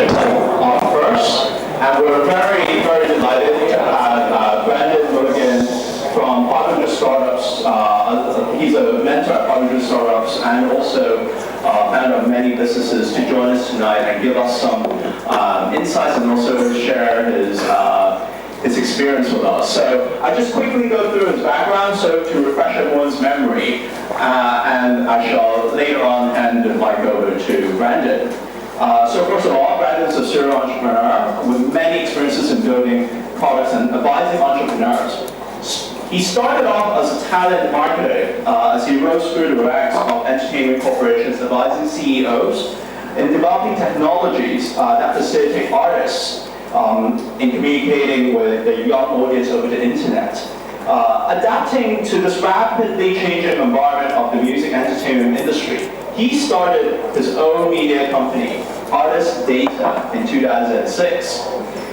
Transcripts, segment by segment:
first, and we're very, very delighted to have Brenden Mulligan from 500 Startups. He's a mentor at 500 Startups and also founder of many businesses to join us tonight and give us some insights and also share his experience with us. So I just quickly go through his background so to refresh everyone's memory, and I shall later on hand the mic over to Brenden. So first of all, Brenden's a serial entrepreneur with many experiences in building products and advising entrepreneurs. He started off as a talent marketer as he rose through the ranks of entertainment corporations advising CEOs in developing technologies that facilitate artists in communicating with the young audience over the internet. Adapting to this rapidly changing environment of the music entertainment industry, he started his own media company, Artist Data, in 2006,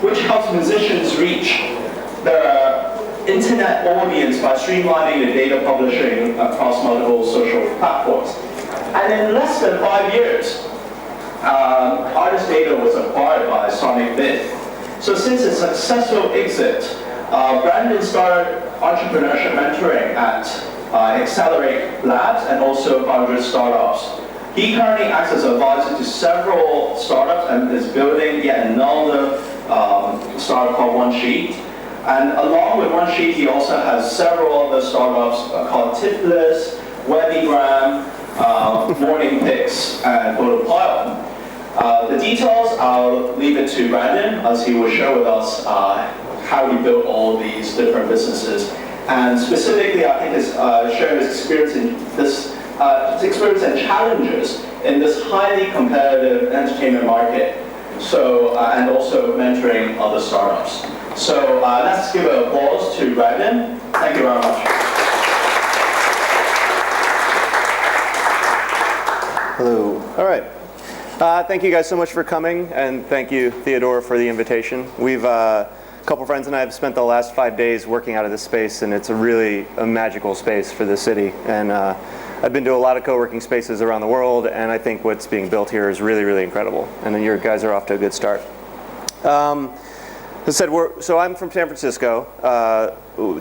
which helps musicians reach their internet audience by streamlining the data publishing across multiple social platforms. And in less than 5 years, Artist Data was acquired by Sonic Bid. So since its successful exit, Brenden started entrepreneurship mentoring at Accelerate Labs and also 500 Startups. He currently acts as an advisor to several startups and is building yet another startup called One Sheet. And along with One Sheet, he also has several other startups called Tipless, Webigram, Morning Picks, and Photopile. The details, I'll leave it to Brenden as he will share with us how he built all these different businesses. And specifically, I think is sharing his experience in this, his experience and challenges in this highly competitive entertainment market. So, and also mentoring other startups. So let's give an applause to Brenden. Thank you very much. Hello. All right. Thank you guys so much for coming, and thank you, Theodore, for the invitation. We've a couple friends and I have spent the last 5 days working out of this space, and it's a magical space for the city. And I've been to a lot of co-working spaces around the world, and I think what's being built here is really, really incredible. And you guys are off to a good start. As I said, so I'm from San Francisco.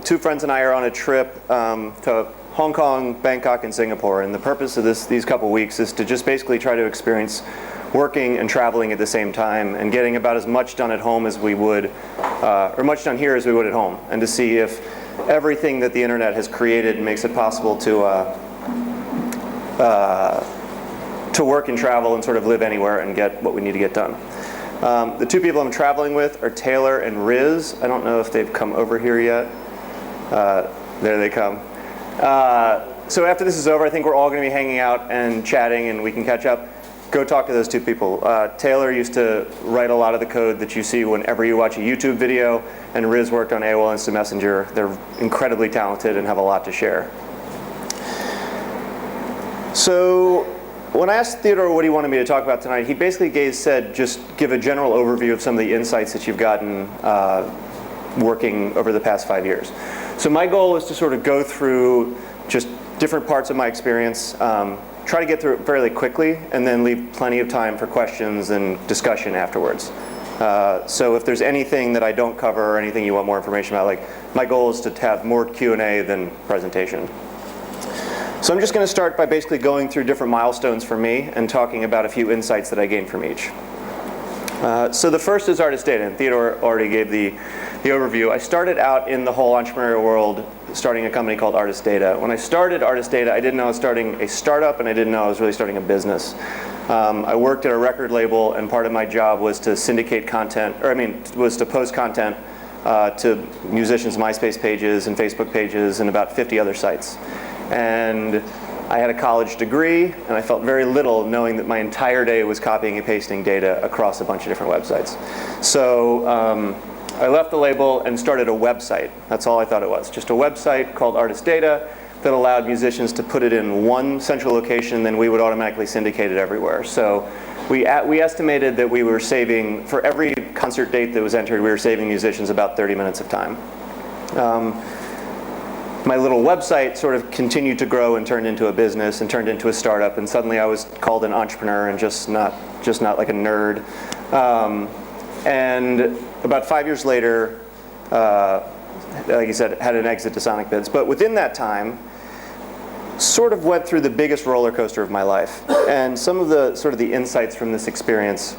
2 friends and I are on a trip to Hong Kong, Bangkok, and Singapore. And the purpose of these couple weeks is to just basically try to experience working and traveling at the same time and getting about as much done at home as we would, or much done here as we would at home, and to see if everything that the internet has created makes it possible to work and travel and sort of live anywhere and get what we need to get done. The 2 people I'm traveling with are Taylor and Riz. I don't know if they've come over here yet. There they come. So after this is over, I think we're all going to be hanging out and chatting, and we can catch up. Go talk to those 2 people. Taylor used to write a lot of the code that you see whenever you watch a YouTube video, and Riz worked on AOL Instant Messenger. They're incredibly talented and have a lot to share. So when I asked Theodore what he wanted me to talk about tonight, he basically said just give a general overview of some of the insights that you've gotten working over the past 5 years. So my goal is to sort of go through just different parts of my experience, try to get through it fairly quickly, and then leave plenty of time for questions and discussion afterwards. So if there's anything that I don't cover or anything you want more information about, my goal is to have more Q&A than presentation. So I'm just going to start by basically going through different milestones for me and talking about a few insights that I gained from each. So the first is Artist Data, and Theodore already gave the overview. I started out in the whole entrepreneurial world starting a company called Artist Data. When I started Artist Data, I didn't know I was starting a startup, and I didn't know I was really starting a business. I worked at a record label, and part of my job was to syndicate content, was to post content to musicians' MySpace pages and Facebook pages and about 50 other sites. And I had a college degree, and I felt very little knowing that my entire day was copying and pasting data across a bunch of different websites. So I left the label and started a website. That's all I thought it was, just a website called Artist Data that allowed musicians to put it in one central location, then we would automatically syndicate it everywhere. So we estimated that we were saving, for every concert date that was entered, we were saving musicians about 30 minutes of time. My little website sort of continued to grow and turned into a business and turned into a startup, and suddenly I was called an entrepreneur and just not like a nerd. And about 5 years later, like you said, had an exit to SonicBids. But within that time, sort of went through the biggest roller coaster of my life. And some of the sort of the insights from this experience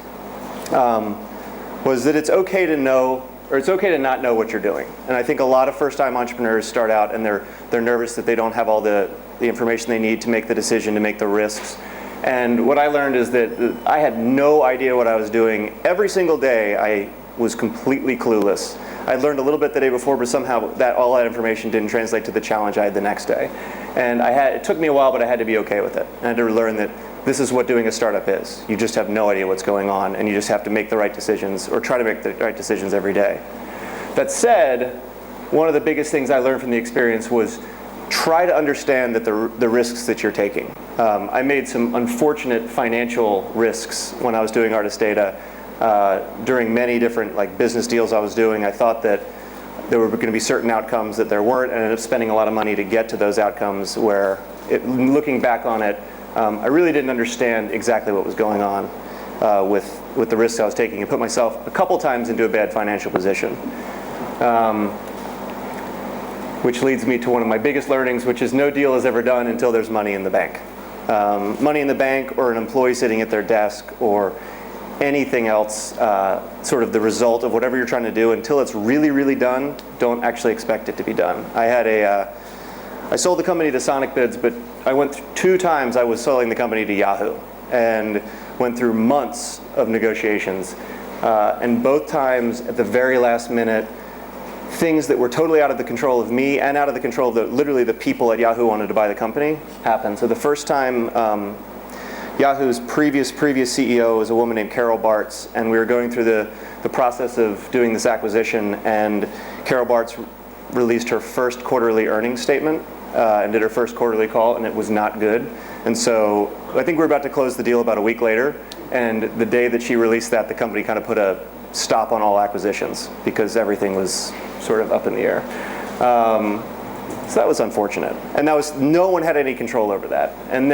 was that it's okay to know, or it's okay to not know what you're doing. And I think a lot of first-time entrepreneurs start out and they're nervous that they don't have all the information they need to make the decision, to make the risks. And what I learned is that I had no idea what I was doing. Every single day I was completely clueless. I learned a little bit the day before, but somehow all that information didn't translate to the challenge I had the next day. And it took me a while, but I had to be okay with it. I had to learn that this is what doing a startup is. You just have no idea what's going on, and you just have to make the right decisions, or try to make the right decisions every day. That said, one of the biggest things I learned from the experience was try to understand that the risks that you're taking. I made some unfortunate financial risks when I was doing Artist Data. During many different business deals I was doing, I thought that there were going to be certain outcomes that there weren't, and I ended up spending a lot of money to get to those outcomes where, looking back on it, I really didn't understand exactly what was going on with the risks I was taking, and put myself a couple times into a bad financial position. Which leads me to one of my biggest learnings, which is no deal is ever done until there's money in the bank. Money in the bank, or an employee sitting at their desk, or anything else, sort of the result of whatever you're trying to do, until it's really, really done, don't actually expect it to be done. I sold the company to SonicBids, but I went through 2 times I was selling the company to Yahoo, and went through months of negotiations. And both times, at the very last minute, things that were totally out of the control of me and out of the control of literally the people at Yahoo wanted to buy the company happened. So the first time, Yahoo's previous CEO was a woman named Carol Bartz, and we were going through the process of doing this acquisition, and Carol Bartz released her first quarterly earnings statement and did her first quarterly call, and it was not good. And so I think we were about to close the deal about a week later, and the day that she released that, the company kind of put a stop on all acquisitions because everything was sort of up in the air. So that was unfortunate, and no one had any control over that. And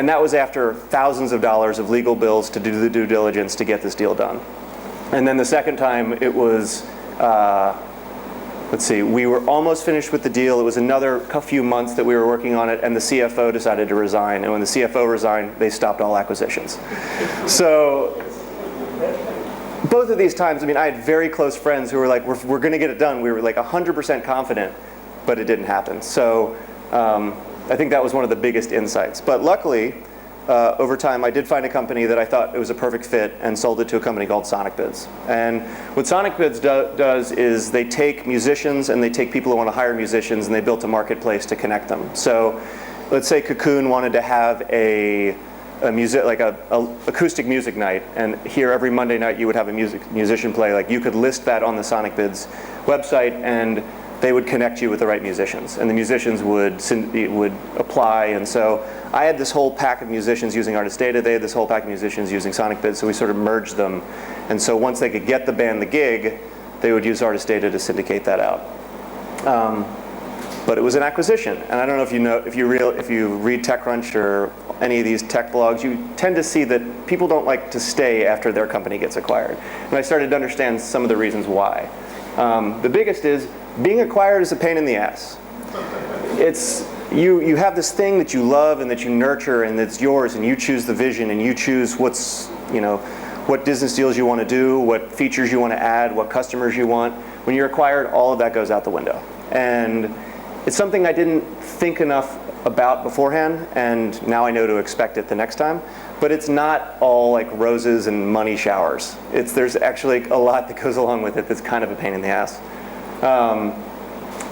that was after thousands of dollars of legal bills to do the due diligence to get this deal done. And then the second time, it was, we were almost finished with the deal. It was another few months that we were working on it, and the CFO decided to resign. And when the CFO resigned, they stopped all acquisitions. So both of these times, I had very close friends who were like, we're going to get it done. We were 100% confident, but it didn't happen. So I think that was one of the biggest insights. But luckily, over time, I did find a company that I thought it was a perfect fit, and sold it to a company called SonicBids. And what SonicBids does is they take musicians and they take people who want to hire musicians, and they built a marketplace to connect them. So let's say CoCoon wanted to have a acoustic music night, and here every Monday night you would have a musician play. You could list that on the SonicBids website, and they would connect you with the right musicians, and the musicians would apply. And so I had this whole pack of musicians using Artist Data. They had this whole pack of musicians using SonicBids, so we sort of merged them. And so once they could get the band the gig, they would use Artist Data to syndicate that out. But it was an acquisition, and I don't know if you read TechCrunch or any of these tech blogs, you tend to see that people don't like to stay after their company gets acquired. And I started to understand some of the reasons why. The biggest is being acquired is a pain in the ass. It's you have this thing that you love and that you nurture and that's yours, and you choose the vision, and you choose what business deals you want to do, what features you want to add, what customers you want. When you're acquired, all of that goes out the window. And it's something I didn't think enough about beforehand, and now I know to expect it the next time. But it's not all roses and money showers. There's actually a lot that goes along with it that's kind of a pain in the ass.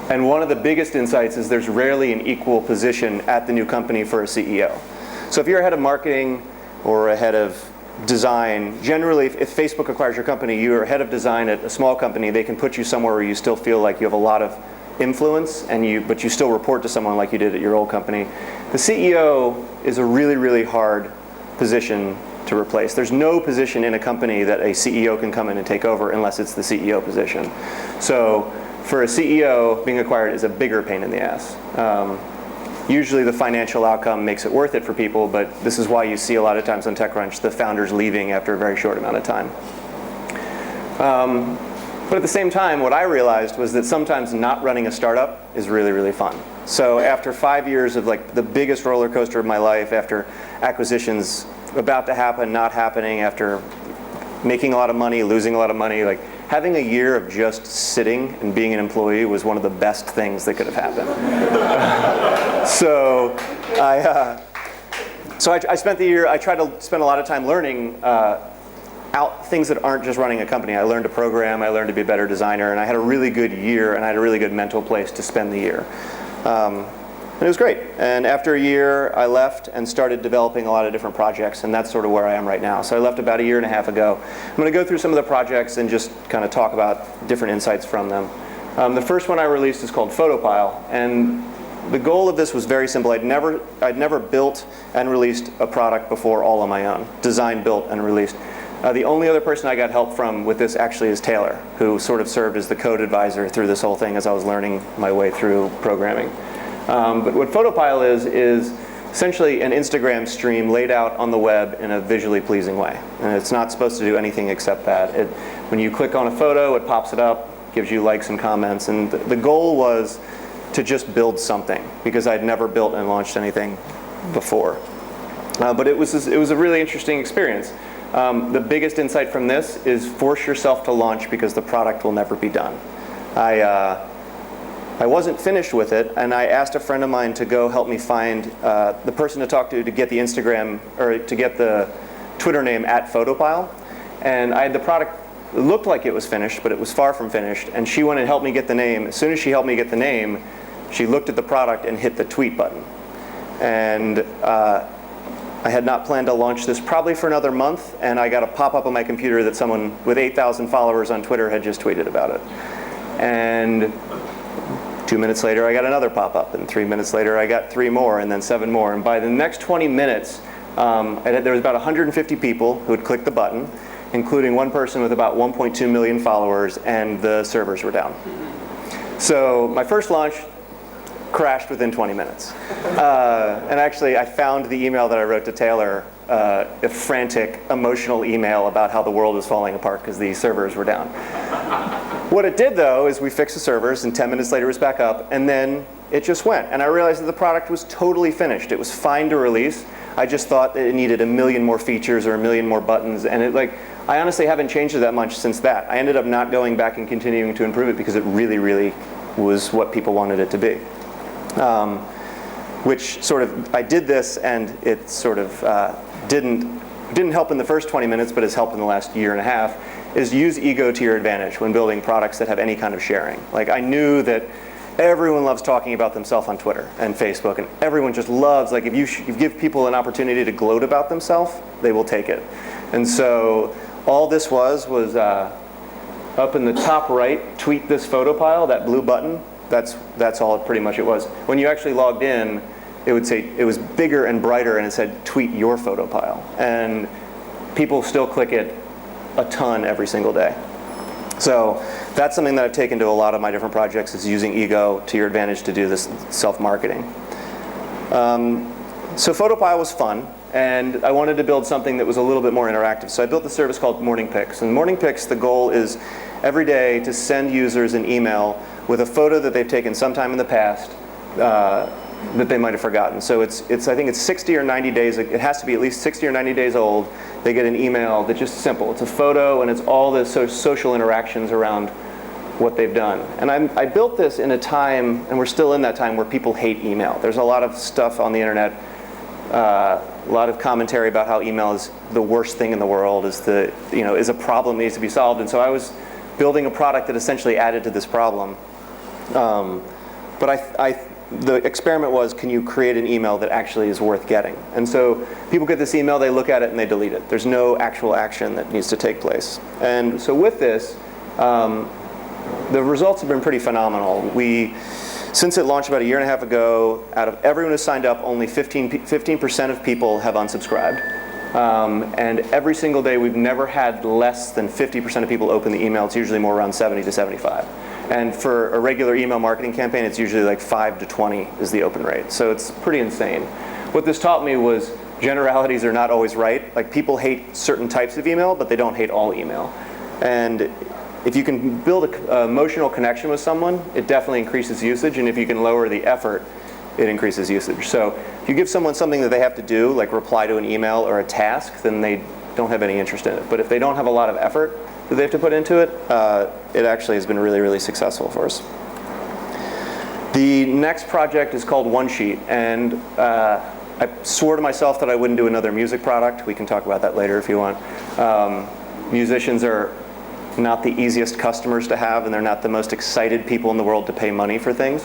And one of the biggest insights is there's rarely an equal position at the new company for a CEO. So if you're a head of marketing or a head of design, generally if Facebook acquires your company, you're a head of design at a small company, they can put you somewhere where you still feel like you have a lot of influence, but you still report to someone like you did at your old company. The CEO is a really, really hard position to replace. There's no position in a company that a CEO can come in and take over unless it's the CEO position. So for a CEO, being acquired is a bigger pain in the ass. Usually the financial outcome makes it worth it for people, but this is why you see a lot of times on TechCrunch the founders leaving after a very short amount of time. But at the same time, what I realized was that sometimes not running a startup is really, really fun. So after 5 years of like the biggest roller coaster of my life, after acquisitions about to happen, not happening, after making a lot of money, losing a lot of money, like having a year of just sitting and being an employee was one of the best things that could have happened. So I spent the year, I tried to spend a lot of time learning out things that aren't just running a company. I learned to program, I learned to be a better designer, and I had a really good year, and I had a really good mental place to spend the year. And it was great. And after a year, I left and started developing a lot of different projects, and that's sort of where I am right now. So I left about a year and a half ago. I'm going to go through some of the projects and just kind of talk about different insights from them. The first one I released is called Photopile, and the goal of this was very simple. I'd never built and released a product before all on my own. Designed, built, and released. The only other person I got help from with this actually is Taylor, who sort of served as the code advisor through this whole thing as I was learning my way through programming. But what Photopile is essentially an Instagram stream laid out on the web in a visually pleasing way. And it's not supposed to do anything except that. When you click on a photo, it pops it up, gives you likes and comments. And the goal was to just build something, because I'd never built and launched anything before. But it was a really interesting experience. The biggest insight from this is force yourself to launch, because the product will never be done. I wasn't finished with it, and I asked a friend of mine to go help me find the person to talk to get the Instagram, or to get the Twitter name @Photopile. And I had the product, it looked like it was finished, but it was far from finished. And she went and helped me get the name. As soon as she helped me get the name, she looked at the product and hit the tweet button. And I had not planned to launch this probably for another month, and I got a pop-up on my computer that someone with 8,000 followers on Twitter had just tweeted about it. And 2 minutes later, I got another pop-up, and 3 minutes later, I got 3 more, and then 7 more. And by the next 20 minutes, there was about 150 people who had clicked the button, including one person with about 1.2 million followers, and the servers were down. So my first launch crashed within 20 minutes. And actually, I found the email that I wrote to Taylor, a frantic, emotional email about how the world was falling apart because the servers were down. What it did, though, is we fixed the servers, and 10 minutes later it was back up, and then it just went. And I realized that the product was totally finished. It was fine to release. I just thought that it needed 1 million more features or 1 million more buttons, and I honestly haven't changed it that much since that. I ended up not going back and continuing to improve it because it really, really was what people wanted it to be. Which sort of, I did this, and it sort of didn't help in the first 20 minutes, but has helped in the last year and a half, is use ego to your advantage when building products that have any kind of sharing. Like, I knew that everyone loves talking about themselves on Twitter and Facebook, and everyone just loves, like, if you give people an opportunity to gloat about themselves, they will take it. And so all this was up in the top right, tweet this Photopile, that blue button. That's all pretty much it was. When you actually logged in, it would say, it was bigger and brighter, and it said tweet your Photopile. And people still click it a ton every single day. So that's something that I've taken to a lot of my different projects, is using ego to your advantage to do this self-marketing. So Photopile was fun, and I wanted to build something that was a little bit more interactive. So I built a service called Morning Picks. And Morning Picks, the goal is every day to send users an email with a photo that they've taken sometime in the past that they might have forgotten. So I think it's 60 or 90 days, it has to be at least 60 or 90 days old. They get an email that's just simple. It's a photo, and it's all the social interactions around what they've done. And I built this in a time, and we're still in that time, where people hate email. There's a lot of stuff on the internet, a lot of commentary about how email is the worst thing in the world, is a problem that needs to be solved. And so I was building a product that essentially added to this problem. But the experiment was, can you create an email that actually is worth getting? And so people get this email, they look at it, and they delete it. There's no actual action that needs to take place. And so with this, the results have been pretty phenomenal. Since it launched about a year and a half ago, out of everyone who signed up, only 15% of people have unsubscribed. And every single day, we've never had less than 50% of people open the email. It's usually more around 70 to 75. And for a regular email marketing campaign, it's usually like 5 to 20 is the open rate. So it's pretty insane. What this taught me was generalities are not always right. Like, people hate certain types of email, but they don't hate all email. And if you can build an emotional connection with someone, it definitely increases usage. And if you can lower the effort, it increases usage. So if you give someone something that they have to do, like reply to an email or a task, then they don't have any interest in it. But if they don't have a lot of effort that they have to put into it, it actually has been really, really successful for us. The next project is called OneSheet, and I swore to myself that I wouldn't do another music product. We can talk about that later if you want. Musicians are not the easiest customers to have, and they're not the most excited people in the world to pay money for things.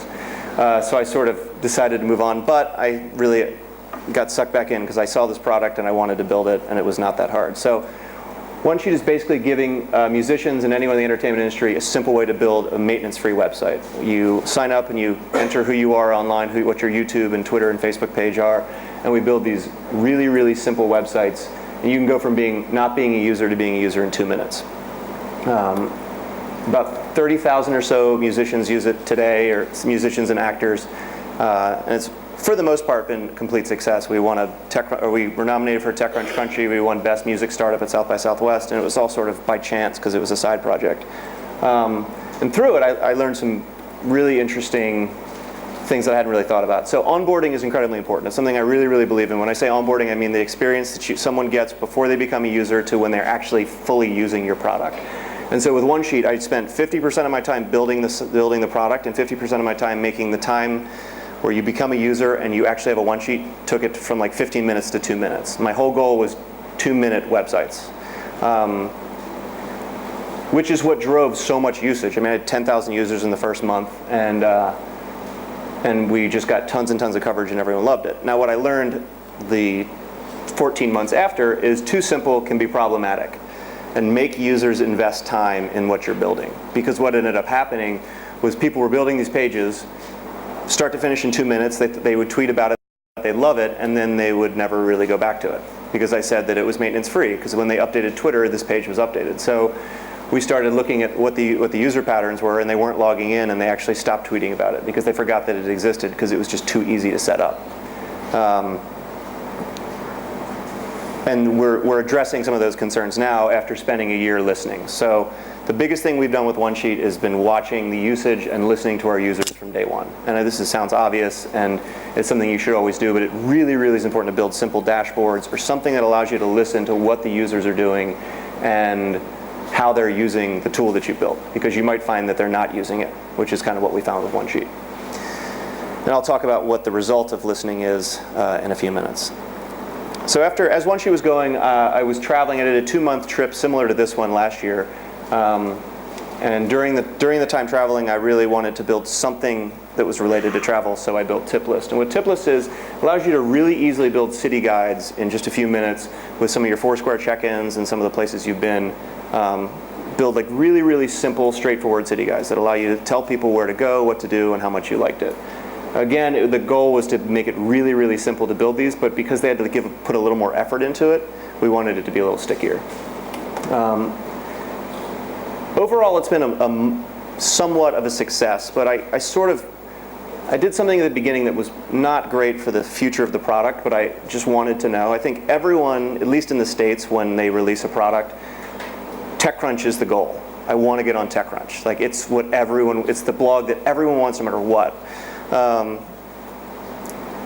So I sort of decided to move on, but I really got sucked back in because I saw this product and I wanted to build it, and it was not that hard. So OneSheet is basically giving musicians and anyone in the entertainment industry a simple way to build a maintenance-free website. You sign up and you enter who you are online, what your YouTube and Twitter and Facebook page are, and we build these really, really simple websites. And you can go from not being a user to being a user in 2 minutes. About 30,000 or so musicians use it today, or musicians and actors, and it's for the most part been a complete success. We were nominated for TechCrunch Country. We won Best Music Startup at South by Southwest, and it was all sort of by chance because it was a side project. And through it, I learned some really interesting things that I hadn't really thought about. So onboarding is incredibly important. It's something I really, really believe in. When I say onboarding, I mean the experience that someone gets before they become a user to when they're actually fully using your product. And so with OneSheet, I spent 50% of my time building the product, and 50% of my time making the time where you become a user and you actually have a OneSheet, took it from like 15 minutes to 2 minutes. My whole goal was 2-minute websites, which is what drove so much usage. I mean, I had 10,000 users in the first month, and we just got tons and tons of coverage, and everyone loved it. Now, what I learned the 14 months after is too simple can be problematic, and make users invest time in what you're building. Because what ended up happening was people were building these pages, start to finish in 2 minutes. They would tweet about it, they'd love it, and then they would never really go back to it. Because I said that it was maintenance free, because when they updated Twitter, this page was updated. So we started looking at what the user patterns were, and they weren't logging in, and they actually stopped tweeting about it because they forgot that it existed because it was just too easy to set up. And we're addressing some of those concerns now after spending a year listening. So the biggest thing we've done with OneSheet has been watching the usage and listening to our users from day one. And this sounds obvious, and it's something you should always do, but it really, really is important to build simple dashboards or something that allows you to listen to what the users are doing and how they're using the tool that you built, because you might find that they're not using it, which is kind of what we found with OneSheet. And I'll talk about what the result of listening is in a few minutes. So as OneSheet was going, I was traveling. I did a 2-month trip similar to this one last year. And during the time traveling, I really wanted to build something that was related to travel, so I built TipList. And what TipList is, allows you to really easily build city guides in just a few minutes with some of your Foursquare check-ins and some of the places you've been. Build like really, really simple, straightforward city guides that allow you to tell people where to go, what to do, and how much you liked it. Again, the goal was to make it really, really simple to build these, but because they had to put a little more effort into it, we wanted it to be a little stickier. Overall, it's been somewhat of a success, but I did something at the beginning that was not great for the future of the product, but I just wanted to know. I think everyone, at least in the States, when they release a product, TechCrunch is the goal. I want to get on TechCrunch. Like, it's the blog that everyone wants no matter what.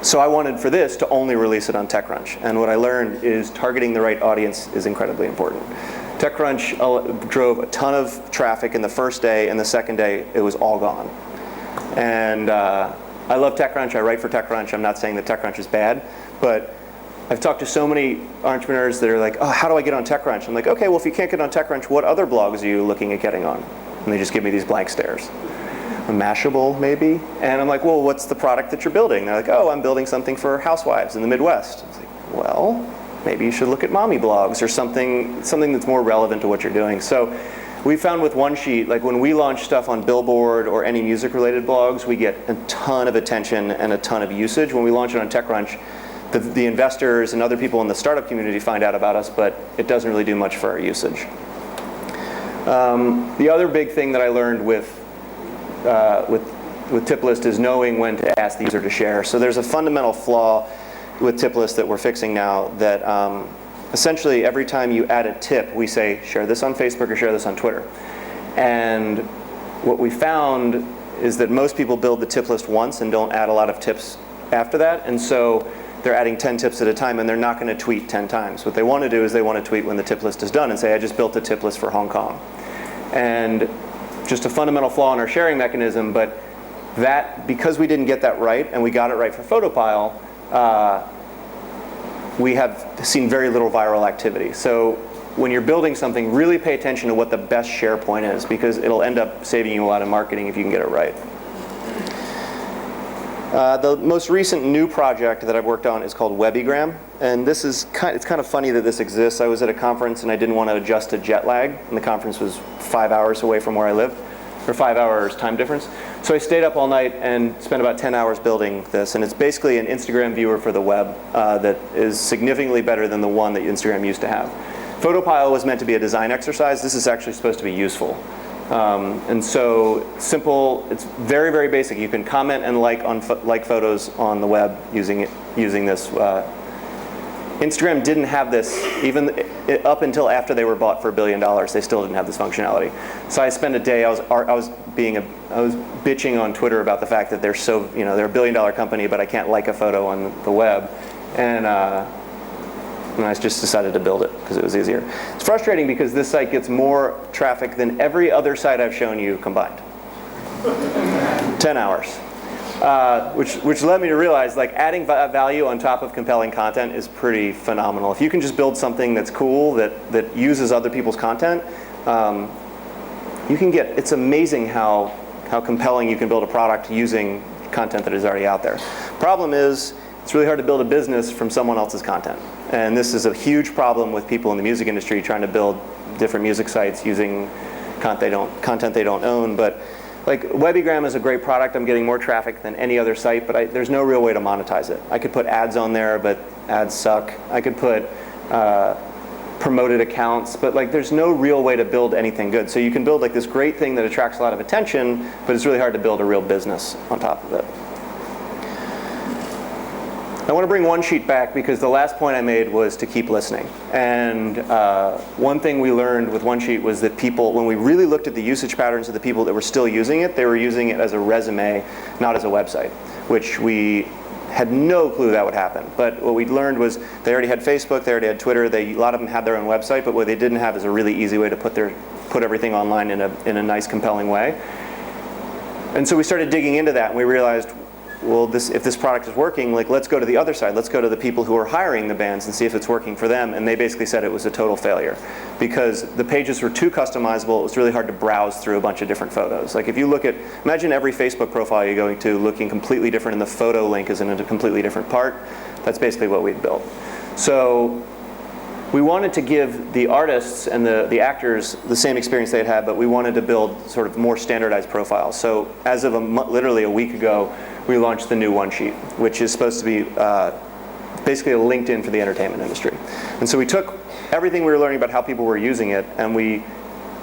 So I wanted for this to only release it on TechCrunch. And what I learned is targeting the right audience is incredibly important. TechCrunch drove a ton of traffic in the first day, and the second day it was all gone. And I love TechCrunch. I write for TechCrunch. I'm not saying that TechCrunch is bad, but I've talked to so many entrepreneurs that are like, oh, how do I get on TechCrunch? I'm like, okay, well, if you can't get on TechCrunch, what other blogs are you looking at getting on? And they just give me these blank stares. Mashable, maybe? And I'm like, well, what's the product that you're building? They're like, oh, I'm building something for housewives in the Midwest. I was like, well, maybe you should look at mommy blogs or something that's more relevant to what you're doing. So we found with OneSheet, like when we launch stuff on Billboard or any music-related blogs, we get a ton of attention and a ton of usage. When we launch it on TechCrunch, the investors and other people in the startup community find out about us, but it doesn't really do much for our usage. The other big thing that I learned with with tip list is knowing when to ask the user to share. So there's a fundamental flaw with tip list that we're fixing now that essentially every time you add a tip, we say share this on Facebook or share this on Twitter. And what we found is that most people build the tip list once and don't add a lot of tips after that, and so they're adding 10 tips at a time, and they're not going to tweet 10 times. What they want to do is they want to tweet when the tip list is done and say, I just built a tip list for Hong Kong. And just a fundamental flaw in our sharing mechanism, but that, because we didn't get that right, and we got it right for Photopile, we have seen very little viral activity. So when you're building something, really pay attention to what the best share point is, because it'll end up saving you a lot of marketing if you can get it right. The most recent new project that I've worked on is called Webigram, and this is it's kind of funny that this exists. I was at a conference and I didn't want to adjust to jet lag, and the conference was 5 hours away from where I lived, or 5 hours time difference. So I stayed up all night and spent about 10 hours building this, and it's basically an Instagram viewer for the web that is significantly better than the one that Instagram used to have. Photopile was meant to be a design exercise. This is actually supposed to be useful. And so simple, it's very, very basic. You can comment and like photos on the web using this. Instagram didn't have this even up until after they were bought for $1 billion. They still didn't have this functionality. So I spent a day. I was bitching on Twitter about the fact that they're so they're $1 billion company, but I can't like a photo on the web, and I just decided to build it because it was easier. It's frustrating because this site gets more traffic than every other site I've shown you combined. 10 hours. Which led me to realize, like, adding value on top of compelling content is pretty phenomenal. If you can just build something that's cool, that uses other people's content, you can get, it's amazing how compelling you can build a product using content that is already out there. Problem is, it's really hard to build a business from someone else's content. And this is a huge problem with people in the music industry trying to build different music sites using content they don't own. But like, Webigram is a great product. I'm getting more traffic than any other site, but there's no real way to monetize it. I could put ads on there, but ads suck. I could put promoted accounts, but like, there's no real way to build anything good. So you can build like this great thing that attracts a lot of attention, but it's really hard to build a real business on top of it. I want to bring one sheet back because the last point I made was to keep listening. And one thing we learned with one sheet was that people, when we really looked at the usage patterns of the people that were still using it, they were using it as a resume, not as a website, which we had no clue that would happen. But what we learned was they already had Facebook, they already had Twitter, a lot of them had their own website, but what they didn't have is a really easy way to put everything online in a nice, compelling way. And so we started digging into that, and we realized, well, if this product is working, like, let's go to the other side. Let's go to the people who are hiring the bands and see if it's working for them. And they basically said it was a total failure because the pages were too customizable. It was really hard to browse through a bunch of different photos. Like, if you look at, imagine every Facebook profile you're going to looking completely different, and the photo link is in a completely different part. That's basically what we'd built. So we wanted to give the artists and the actors the same experience they'd had, but we wanted to build sort of more standardized profiles. So as of literally a week ago, we launched the new one sheet, which is supposed to be basically a LinkedIn for the entertainment industry. And so we took everything we were learning about how people were using it, and we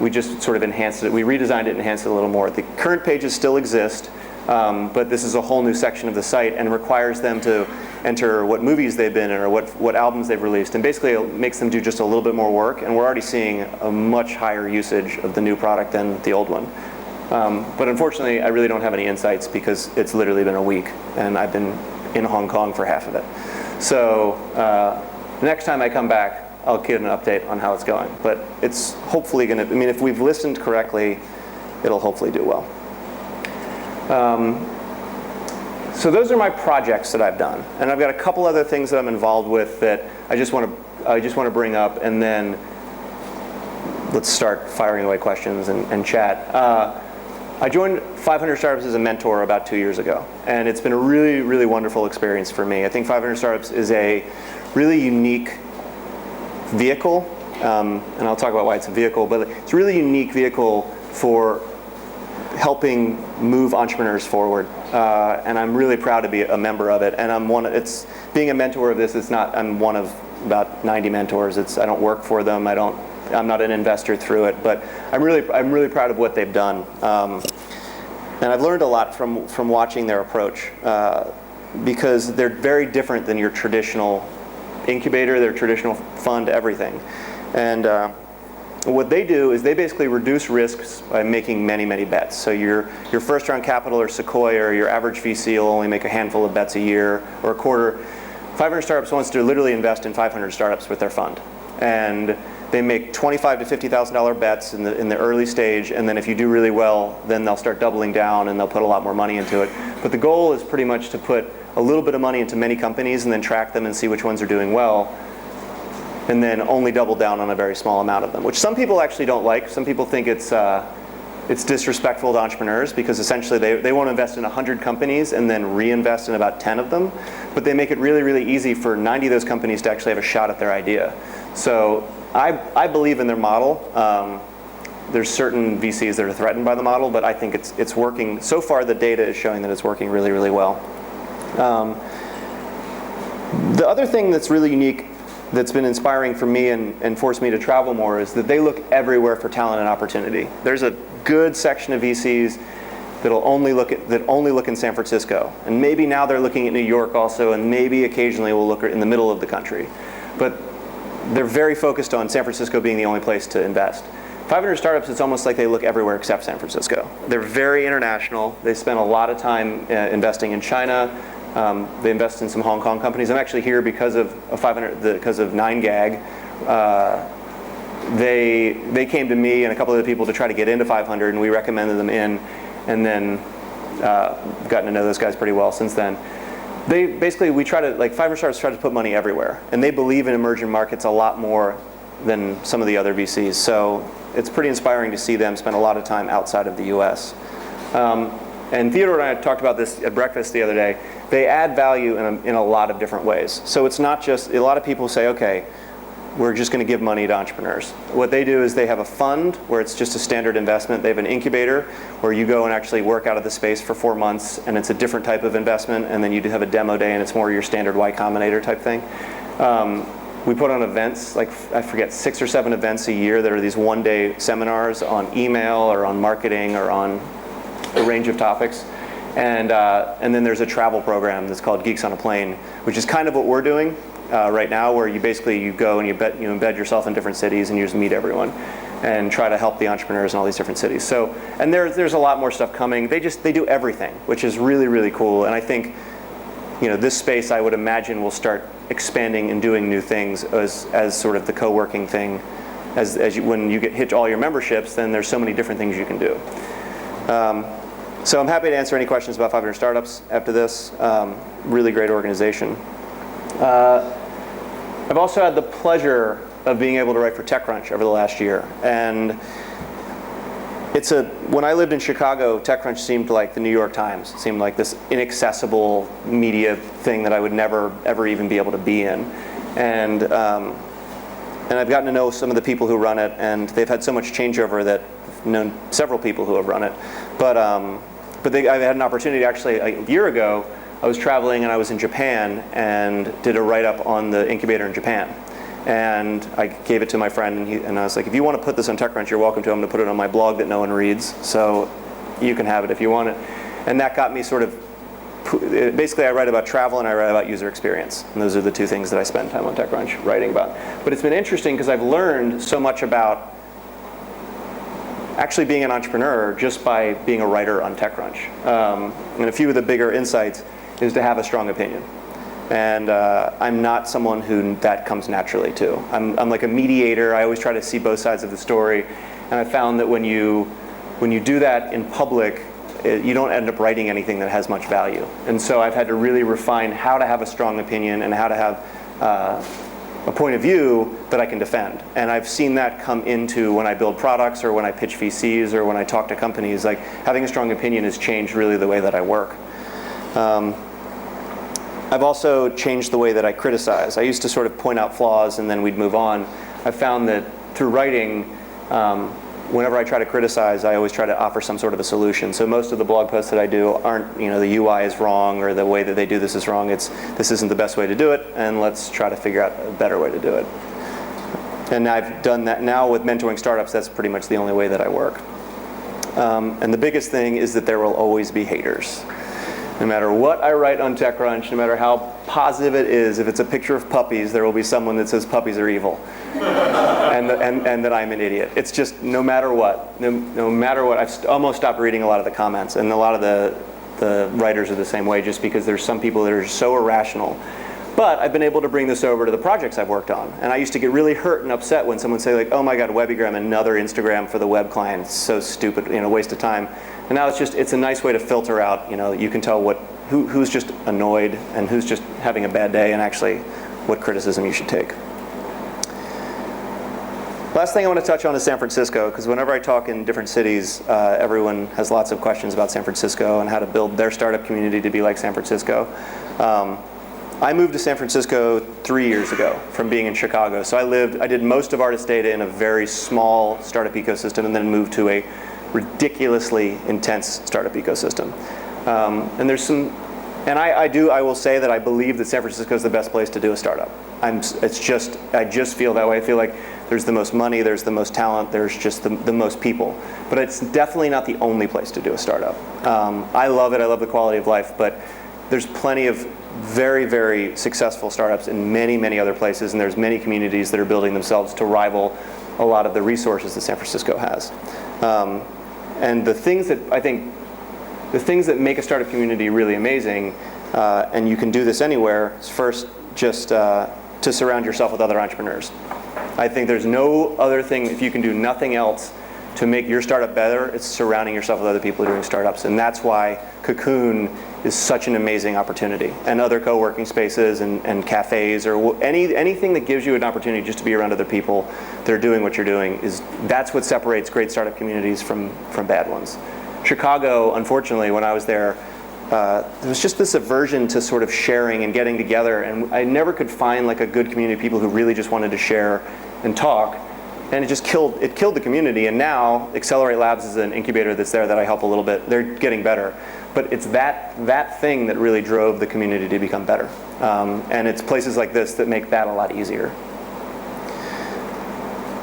just sort of enhanced it. We redesigned it and enhanced it a little more. The current pages still exist, but this is a whole new section of the site and requires them to enter what movies they've been in or what albums they've released. And basically it makes them do just a little bit more work, and we're already seeing a much higher usage of the new product than the old one. But unfortunately, I really don't have any insights because it's literally been a week, and I've been in Hong Kong for half of it. So next time I come back, I'll get an update on how it's going. But it's hopefully going to, I mean, if we've listened correctly, it'll hopefully do well. So those are my projects that I've done, and I've got a couple other things that I'm involved with that I just want to bring up, and then let's start firing away questions and chat. I joined 500 Startups as a mentor about 2 years ago, and it's been a really, really wonderful experience for me. I think 500 Startups is a really unique vehicle, and I'll talk about why it's a vehicle, but it's a really unique vehicle for helping move entrepreneurs forward, and I'm really proud to be a member of it. And being a mentor of this. I'm one of about 90 mentors. I don't work for them. I'm not an investor through it, but I'm really proud of what they've done. And I've learned a lot from watching their approach, because they're very different than your traditional incubator, their traditional fund, everything. And what they do is they basically reduce risks by making many, many bets. So your first round capital or Sequoia or your average VC will only make a handful of bets a year or a quarter. 500 Startups wants to literally invest in 500 startups with their fund. And they make $25,000 to $50,000 bets in the early stage, and then if you do really well, then they'll start doubling down and they'll put a lot more money into it. But the goal is pretty much to put a little bit of money into many companies and then track them and see which ones are doing well, and then only double down on a very small amount of them, which some people actually don't like. Some people think it's disrespectful to entrepreneurs, because essentially they want to invest in 100 companies and then reinvest in about 10 of them, but they make it really, really easy for 90 of those companies to actually have a shot at their idea. So I believe in their model. There's certain VCs that are threatened by the model, but I think it's working. So far, the data is showing that it's working really, really well. The other thing that's really unique, that's been inspiring for me and forced me to travel more, is that they look everywhere for talent and opportunity. There's a good section of VCs that only look in San Francisco, and maybe now they're looking at New York also, and maybe occasionally will look in the middle of the country. But they're very focused on San Francisco being the only place to invest. 500 Startups, it's almost like they look everywhere except San Francisco. They're very international. They spend a lot of time investing in China. They invest in some Hong Kong companies. I'm actually here because of 9gag. They came to me and a couple of other people to try to get into 500, and we recommended them in, and then gotten to know those guys pretty well since then. We try to, 500 Startups try to put money everywhere, and they believe in emerging markets a lot more than some of the other VCs. So it's pretty inspiring to see them spend a lot of time outside of the US. And Theodore and I talked about this at breakfast the other day. They add value in a lot of different ways. So it's not just, a lot of people say, okay, we're just going to give money to entrepreneurs. What they do is they have a fund where it's just a standard investment. They have an incubator where you go and actually work out of the space for 4 months, and it's a different type of investment, and then you do have a demo day, and it's more your standard Y Combinator type thing. We put on events, like I forget, 6 or 7 events a year that are these one-day seminars on email or on marketing or on a range of topics. And then there's a travel program that's called Geeks on a Plane, which is kind of what we're doing right now, where you go and you embed yourself in different cities and you just meet everyone and try to help the entrepreneurs in all these different cities. So, and there's a lot more stuff coming. They do everything, which is really, really cool. And I think, this space, I would imagine, will start expanding and doing new things as sort of the co-working thing. When you hit all your memberships, then there's so many different things you can do. So I'm happy to answer any questions about 500 Startups after this. Really great organization. I've also had the pleasure of being able to write for TechCrunch over the last year. And when I lived in Chicago, TechCrunch seemed like the New York Times. It seemed like this inaccessible media thing that I would never, ever even be able to be in. And I've gotten to know some of the people who run it, and they've had so much changeover that I've known several people who have run it. But I had an opportunity, actually, a year ago. I was traveling and I was in Japan and did a write-up on the incubator in Japan. And I gave it to my friend, and I was like, if you want to put this on TechCrunch, you're welcome to. I'm going to put it on my blog that no one reads, so you can have it if you want it. And that got me sort of, basically I write about travel and I write about user experience. And those are the two things that I spend time on TechCrunch writing about. But it's been interesting because I've learned so much about actually being an entrepreneur just by being a writer on TechCrunch. And a few of the bigger insights is to have a strong opinion. And I'm not someone who that comes naturally to. I'm like a mediator. I always try to see both sides of the story. And I found that when you do that in public, you don't end up writing anything that has much value. And so I've had to really refine how to have a strong opinion and how to have a point of view that I can defend. And I've seen that come into when I build products or when I pitch VCs or when I talk to companies. Like, having a strong opinion has changed really the way that I work. I've also changed the way that I criticize. I used to sort of point out flaws and then we'd move on. I've found that through writing, whenever I try to criticize, I always try to offer some sort of a solution. So most of the blog posts that I do aren't, the UI is wrong or the way that they do this is wrong. This isn't the best way to do it, and let's try to figure out a better way to do it. And I've done that now with mentoring startups. That's pretty much the only way that I work. And the biggest thing is that there will always be haters. No matter what I write on TechCrunch, no matter how positive it is, if it's a picture of puppies, there will be someone that says puppies are evil, and that I'm an idiot. It's just no matter what. No matter what, I've almost stopped reading a lot of the comments, and a lot of the writers are the same way, just because there's some people that are so irrational. But I've been able to bring this over to the projects I've worked on. And I used to get really hurt and upset when someone would say, like, oh my God, Webigram, another Instagram for the web client. It's so stupid, waste of time. And now it's a nice way to filter out, you can tell who's just annoyed and who's just having a bad day, and actually what criticism you should take. Last thing I want to touch on is San Francisco, because whenever I talk in different cities, everyone has lots of questions about San Francisco and how to build their startup community to be like San Francisco. I moved to San Francisco 3 years ago from being in Chicago. So I did most of Artist Data in a very small startup ecosystem, and then moved to a ridiculously intense startup ecosystem. I will say that I believe that San Francisco is the best place to do a startup. I just feel that way. I feel like there's the most money, there's the most talent, there's just the most people. But it's definitely not the only place to do a startup. I love it, I love the quality of life, but there's plenty of very, very successful startups in many, many other places, and there's many communities that are building themselves to rival a lot of the resources that San Francisco has. And the things that make a startup community really amazing, and you can do this anywhere, is first just to surround yourself with other entrepreneurs. I think there's no other thing, if you can do nothing else to make your startup better, it's surrounding yourself with other people doing startups. And that's why CoCoon is such an amazing opportunity. And other co-working spaces and cafes, or anything that gives you an opportunity just to be around other people that are doing what you're doing, that's what separates great startup communities from bad ones. Chicago, unfortunately, when I was there was just this aversion to sort of sharing and getting together, and I never could find like a good community of people who really just wanted to share and talk. And it just killed the community. And now Accelerate Labs is an incubator that's there that I help a little bit. They're getting better. But it's that thing that really drove the community to become better. And it's places like this that make that a lot easier.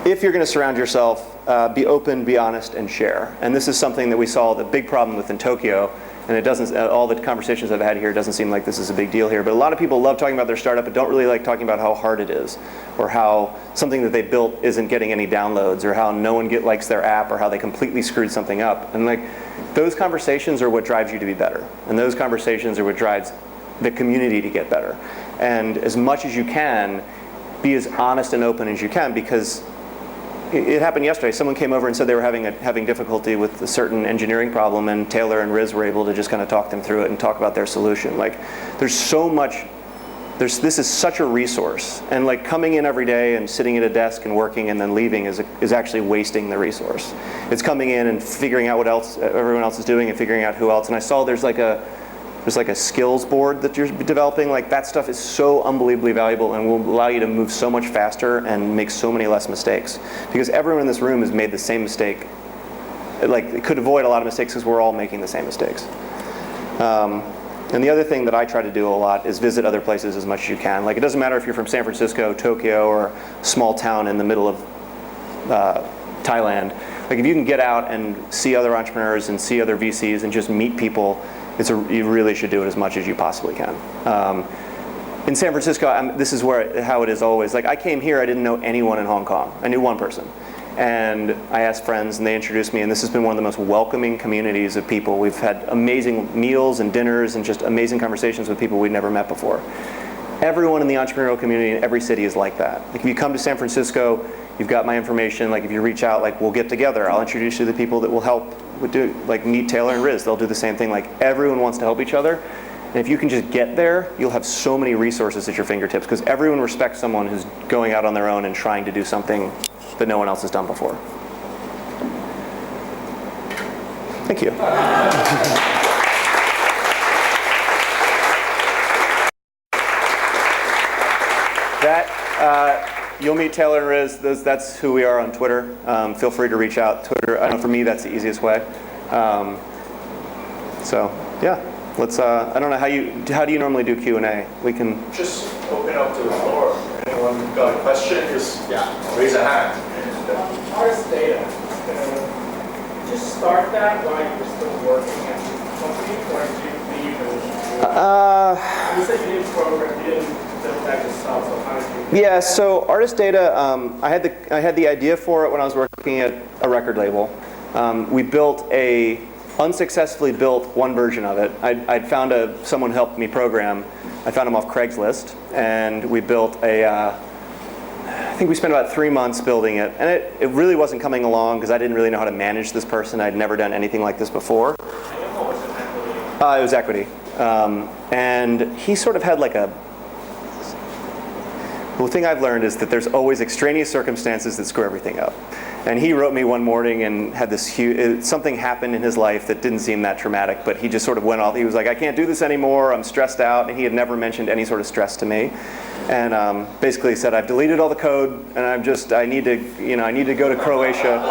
If you're going to surround yourself, be open, be honest, and share. And this is something that we saw the big problem with in Tokyo. And it doesn't, all the conversations I've had here, it doesn't seem like this is a big deal here. But a lot of people love talking about their startup, but don't really like talking about how hard it is, or how something that they built isn't getting any downloads, or how no one likes their app, or how they completely screwed something up. And like, those conversations are what drives you to be better. And those conversations are what drives the community to get better. And as much as you can, be as honest and open as you can, because it happened yesterday. Someone came over and said they were having difficulty with a certain engineering problem, and Taylor and Riz were able to just kind of talk them through it and talk about their solution. Like, there's so much. This is such a resource, and like coming in every day and sitting at a desk and working and then leaving is actually wasting the resource. It's coming in and figuring out what else everyone else is doing and figuring out who else. And I saw there's like a skills board that you're developing. Like, that stuff is so unbelievably valuable and will allow you to move so much faster and make so many less mistakes. Because everyone in this room has made the same mistake. Like, it could avoid a lot of mistakes because we're all making the same mistakes. And the other thing that I try to do a lot is visit other places as much as you can. Like, it doesn't matter if you're from San Francisco, Tokyo, or a small town in the middle of Thailand. Like, if you can get out and see other entrepreneurs and see other VCs and just meet people, you really should do it as much as you possibly can. In San Francisco, this is how it is always. Like, I came here, I didn't know anyone in Hong Kong. I knew one person. And I asked friends, and they introduced me, and this has been one of the most welcoming communities of people. We've had amazing meals and dinners and just amazing conversations with people we'd never met before. Everyone in the entrepreneurial community in every city is like that. Like, if you come to San Francisco, you've got my information. Like, if you reach out, like, we'll get together. I'll introduce you to the people that will help. Like, meet Taylor and Riz. They'll do the same thing. Like, everyone wants to help each other. And if you can just get there, you'll have so many resources at your fingertips, because everyone respects someone who's going out on their own and trying to do something that no one else has done before. Thank you. You'll meet Taylor and Riz. That's who we are on Twitter. Feel free to reach out. Twitter, I know for me, that's the easiest way. So yeah, let's. I don't know how do you normally do Q&A? We can just open up to the floor. Anyone got a question? Just raise a hand. Artist data. you start that while you were still working at the company, or did you leave and you said you didn't program, you didn't build that yourself, so how did you? Yeah, so Artist Data, I had the idea for it when I was working at a record label. We unsuccessfully built one version of it. I'd found someone helped me program. I found him off Craigslist, and we built I think we spent about 3 months building it, and it really wasn't coming along because I didn't really know how to manage this person. I'd never done anything like this before. It was equity. And he sort of had like the thing I've learned is that there's always extraneous circumstances that screw everything up. And he wrote me one morning and had this something happened in his life that didn't seem that traumatic, but he just sort of went off. He was like, I can't do this anymore, I'm stressed out, and he had never mentioned any sort of stress to me. And basically said, I've deleted all the code, and I need to go to Croatia.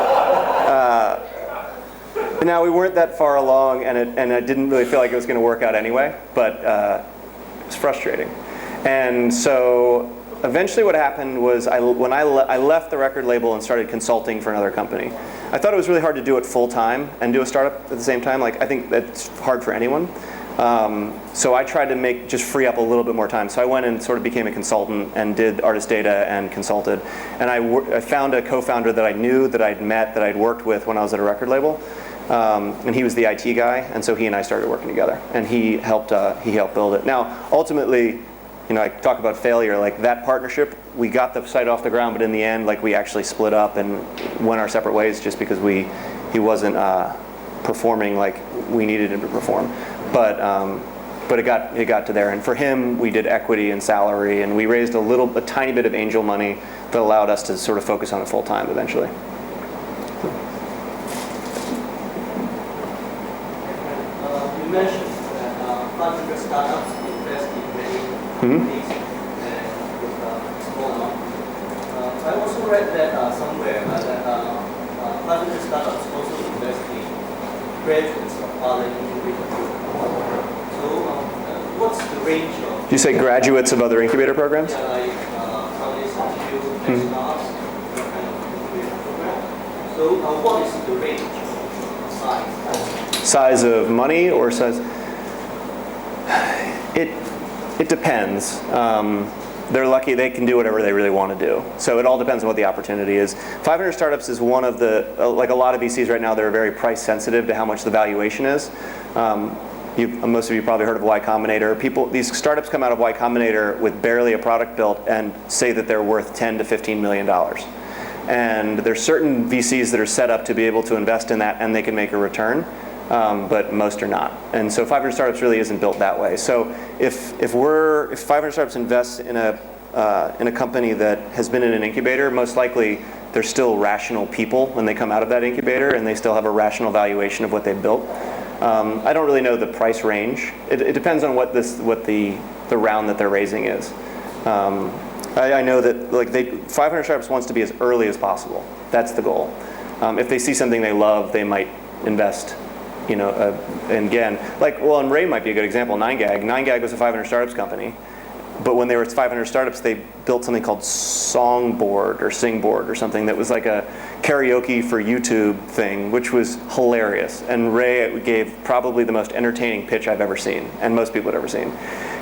Now we weren't that far along, and I didn't really feel like it was going to work out anyway, but it was frustrating. And so eventually what happened was when I left the record label and started consulting for another company. I thought it was really hard to do it full time and do a startup at the same time. Like, I think that's hard for anyone. So I tried to just free up a little bit more time. So I went and sort of became a consultant and did Artist Data and consulted. And I found a co-founder that I knew, that I'd met, that I'd worked with when I was at a record label. And he was the IT guy, and so he and I started working together. And he helped build it. Now, ultimately, I talk about failure. Like, that partnership, we got the site off the ground, but in the end, like, we actually split up and went our separate ways just because he wasn't performing like we needed him to perform. But it got to there. And for him, we did equity and salary, and we raised a tiny bit of angel money that allowed us to sort of focus on it full time eventually. You mentioned that 500 startups invest in many companies and with a small amount. I also read that somewhere that 500 startups also invest in graduates of other incubator programs. So what's the range of... Did you say graduates of other incubator programs? Yeah, like College Institute, stars, that kind of incubator program. So what is the range of size? Size of money or size? It depends. They're lucky they can do whatever they really want to do. So it all depends on what the opportunity is. 500 Startups is one of the, like a lot of VCs right now, they're very price sensitive to how much the valuation is. Most of you probably heard of Y Combinator. These startups come out of Y Combinator with barely a product built and say that they're worth $10 to $15 million. And there's certain VCs that are set up to be able to invest in that and they can make a return. But most are not. And so 500 Startups really isn't built that way. So if 500 Startups invests in a company that has been in an incubator, most likely they're still rational people when they come out of that incubator, and they still have a rational valuation of what they've built. I don't really know the price range. It depends on what the round that they're raising is. I know that 500 Startups wants to be as early as possible. That's the goal. If they see something they love, they might invest. And again, and Ray might be a good example. 9gag. 9gag was a 500 Startups company, but when they were 500 Startups, they built something called Songboard or Singboard or something that was like a karaoke for YouTube thing, which was hilarious. And Ray gave probably the most entertaining pitch I've ever seen, and most people had ever seen.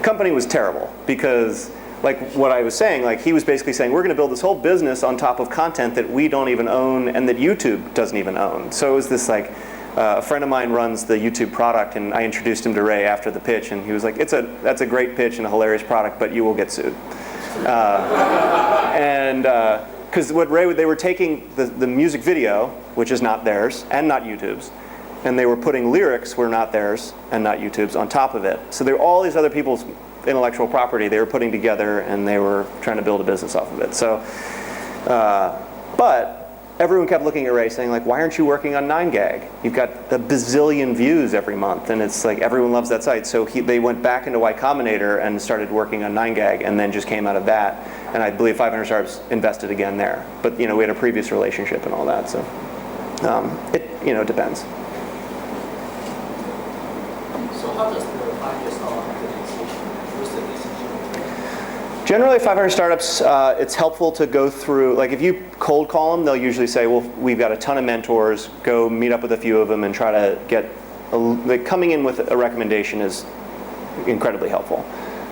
Company was terrible because, like what I was saying, like he was basically saying, we're going to build this whole business on top of content that we don't even own and that YouTube doesn't even own. So it was this like. A friend of mine runs the YouTube product, and I introduced him to Ray after the pitch, and he was like, that's a great pitch and a hilarious product, but you will get sued. Because they were taking the music video, which is not theirs and not YouTube's, and they were putting lyrics were not theirs and not YouTube's on top of it. So there were all these other people's intellectual property they were putting together, and they were trying to build a business off of it. So, but everyone kept looking at Ray saying, like, why aren't you working on 9gag? You've got a bazillion views every month, and it's like everyone loves that site. So they went back into Y Combinator and started working on 9gag, and then just came out of that. And I believe 500 Startups invested again there. But we had a previous relationship and all that. So it depends. So how does the 5 years organization use the decision? Generally, 500 startups, it's helpful to go through, like if you cold call them, they'll usually say, well, we've got a ton of mentors, go meet up with a few of them and try to get, like coming in with a recommendation is incredibly helpful.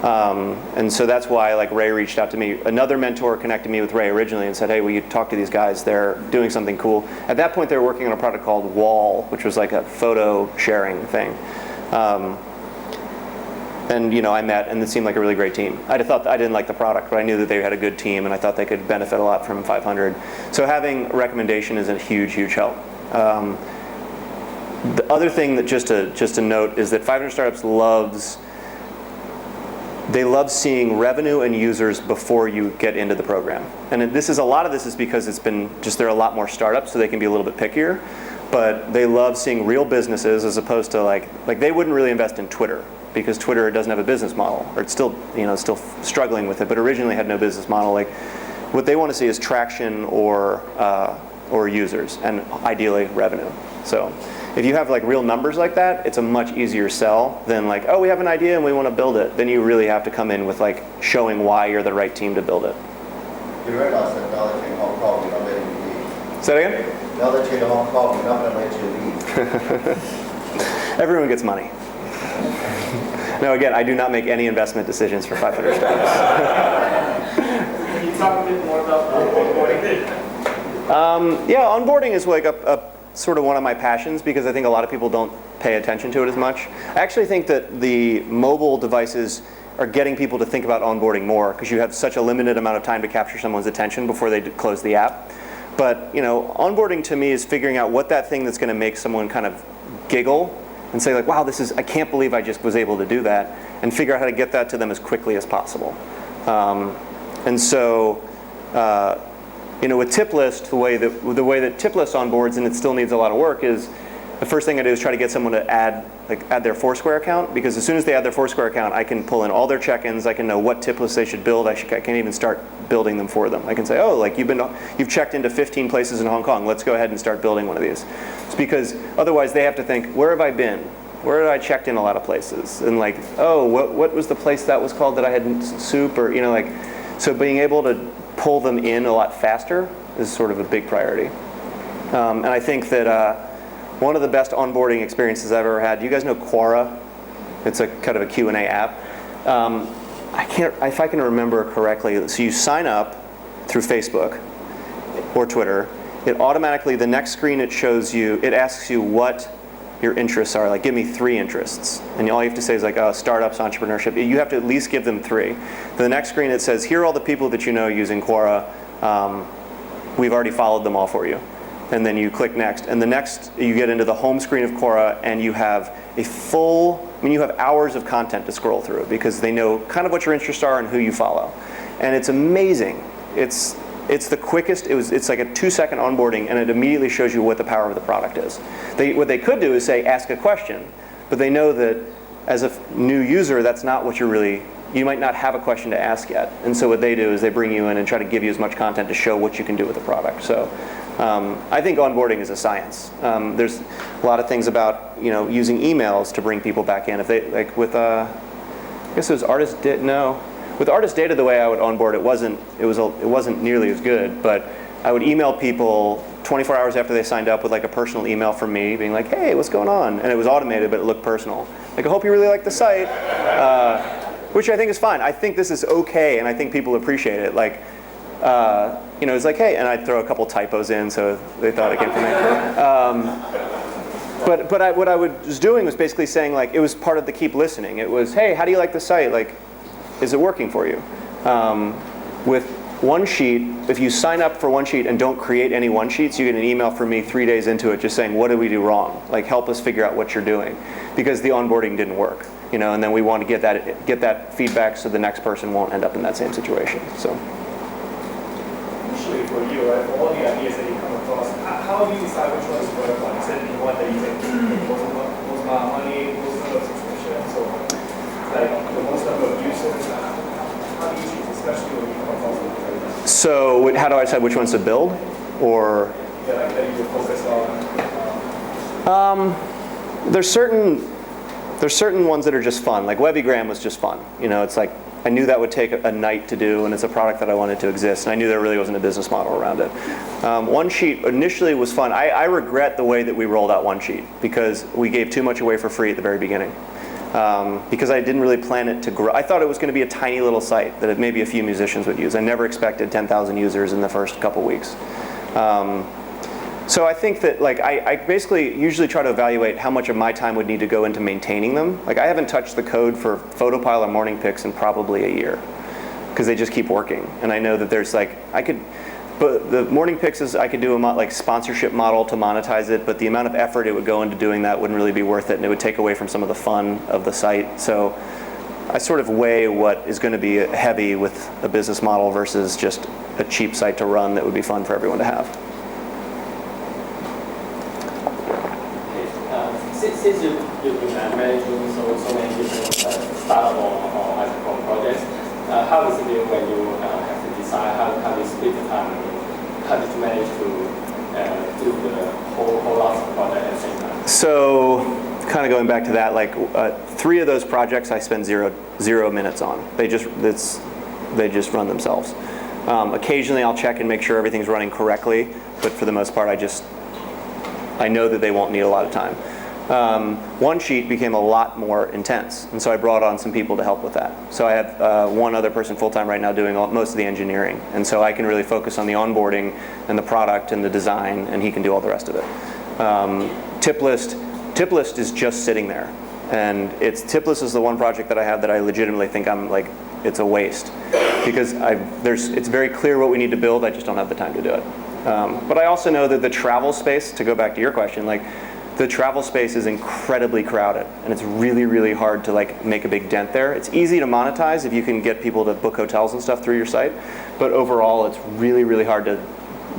And so that's why like Ray reached out to me. Another mentor connected me with Ray originally and said, hey, will you talk to these guys? They're doing something cool. At that point, they were working on a product called Wall, which was like a photo sharing thing. And I met, and it seemed like a really great team. I thought I didn't like the product, but I knew that they had a good team, and I thought they could benefit a lot from 500. So having a recommendation is a huge, huge help. The other thing that just to note is that 500 Startups loves seeing revenue and users before you get into the program. And a lot of this is because it's been just there are a lot more startups, so they can be a little bit pickier. But they love seeing real businesses as opposed to like they wouldn't really invest in Twitter, because Twitter doesn't have a business model, or it's still still struggling with it, but originally had no business model. Like what they want to see is traction or users, and ideally revenue. So if you have like real numbers like that, it's a much easier sell than like, oh, we have an idea and we want to build it. Then you really have to come in with like showing why you're the right team to build it. You realize that now that you're in Hong Kong, we're not letting you leave. Say that again? Now that you're in Hong Kong, we're not going to let you leave. Everyone gets money. No, again, I do not make any investment decisions for 500 startups. Can you talk a bit more about onboarding? Yeah, onboarding is like a sort of one of my passions, because I think a lot of people don't pay attention to it as much. I actually think that the mobile devices are getting people to think about onboarding more, because you have such a limited amount of time to capture someone's attention before they close the app. But onboarding to me is figuring out what that thing that's going to make someone kind of giggle and say like, wow, I can't believe I just was able to do that, and figure out how to get that to them as quickly as possible. And so, with Tip List, the way that Tip List onboards, and it still needs a lot of work, is the first thing I do is try to get someone to add their Foursquare account, because as soon as they add their Foursquare account, I can pull in all their check-ins. I can know what tip lists they should build. I can even start building them for them. I can say, oh, like you've checked into 15 places in Hong Kong. Let's go ahead and start building one of these. It's because otherwise they have to think, where have I been? Where have I checked in a lot of places? And like, oh, what was the place that was called that I had soup, or so being able to pull them in a lot faster is sort of a big priority. And I think that one of the best onboarding experiences I've ever had, you guys know Quora? It's a kind of a Q&A app. If I can remember correctly, so you sign up through Facebook or Twitter. It automatically, the next screen it shows you, it asks you what your interests are. Like, give me 3 interests. And all you have to say is like, startups, entrepreneurship. You have to at least give them 3. Then the next screen it says, here are all the people that you know using Quora. We've already followed them all for you. And then you click next. And the next, you get into the home screen of Quora, and you have you have hours of content to scroll through, because they know kind of what your interests are and who you follow. And it's amazing. It's the quickest, it's like a 2-second onboarding, and it immediately shows you what the power of the product is. What they could do is say, ask a question, but they know that as a new user, that's not what you might not have a question to ask yet. And so what they do is they bring you in and try to give you as much content to show what you can do with the product. So I think onboarding is a science. There's a lot of things about using emails to bring people back in. If they like with I guess it was Artist Data. No, with Artist Data, the way I would onboard it wasn't nearly as good. But I would email people 24 hours after they signed up with like a personal email from me, being like, hey, what's going on? And it was automated, but it looked personal. Like, I hope you really like the site, which I think is fine. I think this is okay, and I think people appreciate it. Like. It's like, hey, and I'd throw a couple typos in, so they thought it came from me. But what I was doing was basically saying, like, it was part of the keep listening. It was, hey, how do you like the site? Like, is it working for you? With one sheet, if you sign up for one sheet and don't create any one sheets, you get an email from me 3 days into it just saying, what did we do wrong? Like, help us figure out what you're doing, because the onboarding didn't work. And then we want to get that feedback so the next person won't end up in that same situation. So. For you, right? For all the ideas that you come across, how do you decide which ones to work on? Is it the one that you think most amount of money, most number of subscriptions, or like the most number of users? How do you choose, especially when you come across with it? So how do I decide which ones to build, or? Yeah, like that you would focus on. There's certain ones that are just fun. Like Webigram was just fun. It's like I knew that would take a night to do, and it's a product that I wanted to exist, and I knew there really wasn't a business model around it. One Sheet initially was fun. I regret the way that we rolled out One Sheet because we gave too much away for free at the very beginning. Because I didn't really plan it to grow. I thought it was going to be a tiny little site that maybe a few musicians would use. I never expected 10,000 users in the first couple weeks. So I think that I basically usually try to evaluate how much of my time would need to go into maintaining them. Like I haven't touched the code for Photopile or Morning Pix in probably a year because they just keep working. And I know that there's but the Morning Pix I could do a sponsorship model to monetize it, but the amount of effort it would go into doing that wouldn't really be worth it, and it would take away from some of the fun of the site. So I sort of weigh what is going to be heavy with a business model versus just a cheap site to run that would be fun for everyone to have. Since you've been managing so many different startup or entrepreneurial projects, how is it when you have to decide how you split the time? How did you manage to do the whole lot of projects at the same time? So, kind of going back to that, 3 of those projects I spend zero minutes on. They just run themselves. Occasionally I'll check and make sure everything's running correctly, but for the most part I know that they won't need a lot of time. One Sheet became a lot more intense, and so I brought on some people to help with that. So I have one other person full-time right now doing most of the engineering, and so I can really focus on the onboarding and the product and the design, and he can do all the rest of it. Tip list is just sitting there, and Tip list is the one project that I have that I legitimately think it's a waste, because it's very clear what we need to build, I just don't have the time to do it. But I also know that the travel space, to go back to your question, the travel space is incredibly crowded, and it's really, really hard to make a big dent there. It's easy to monetize if you can get people to book hotels and stuff through your site, but overall it's really, really hard to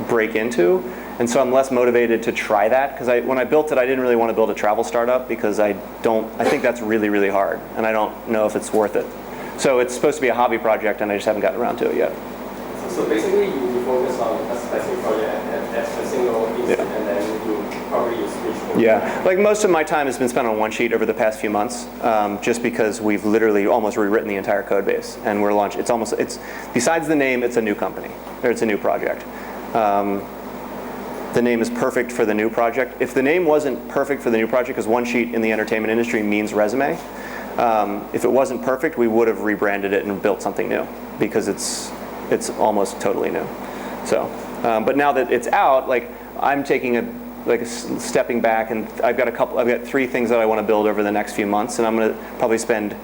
break into. And so I'm less motivated to try that, because when I built it, I didn't really want to build a travel startup because I think that's really, really hard, and I don't know if it's worth it. So it's supposed to be a hobby project, and I just haven't gotten around to it yet. So basically, you focus on a specific project at a single instant, and then you probably switch over. Yeah, most of my time has been spent on One Sheet over the past few months, just because we've literally almost rewritten the entire code base, and we're launching. It's besides the name, it's a new company, or it's a new project. The name is perfect for the new project. If the name wasn't perfect for the new project, because One Sheet in the entertainment industry means resume, if it wasn't perfect, we would have rebranded it and built something new, because it's almost totally new. So, but now that it's out, I'm taking stepping back, and I've got 3 things that I want to build over the next few months, and I'm going to probably spend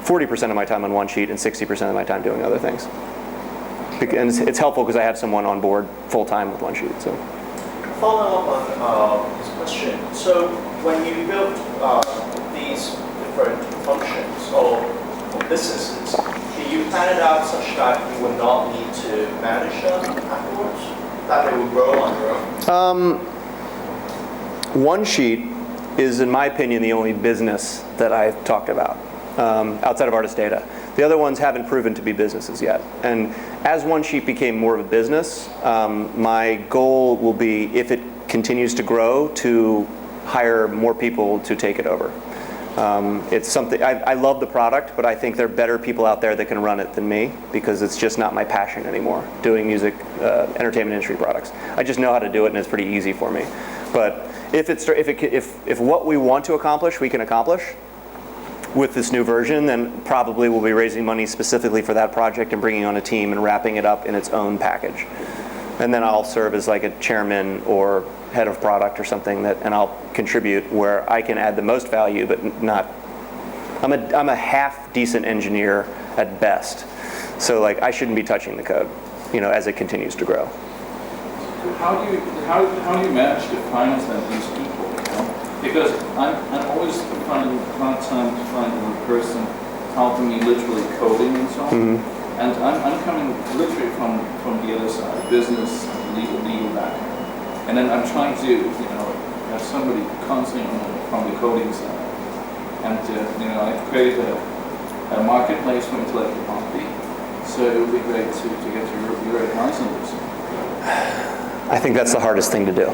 40% of my time on One Sheet and 60% of my time doing other things. And it's helpful because I have someone on board full time with One Sheet. So, follow up on this question. So, when you build these different functions or businesses, do you plan it out such that you would not need to manage them afterwards? That they will grow on their own? One Sheet is, in my opinion, the only business that I've talked about outside of Artist Data. The other ones haven't proven to be businesses yet. And as One Sheet became more of a business, my goal will be, if it continues to grow, to hire more people to take it over. It's something, I love the product, but I think there are better people out there that can run it than me, because it's just not my passion anymore, doing music, entertainment industry products. I just know how to do it, and it's pretty easy for me. But if what we want to accomplish, we can accomplish with this new version, then probably we'll be raising money specifically for that project and bringing on a team and wrapping it up in its own package. And then I'll serve as a chairman or head of product or something, and I'll contribute where I can add the most value, but not. I'm a half decent engineer at best, so I shouldn't be touching the code, as it continues to grow. So how do you manage to finance these people? Because I'm always finding a hard time to find one person helping me literally coding and so on. Mm-hmm. And I'm coming literally from the other side, business, legal background. And then I'm trying to, have somebody constantly from the coding side. And, I've created a marketplace for intellectual property. So it would be great to get your advice on this. I think that's the hardest thing to do.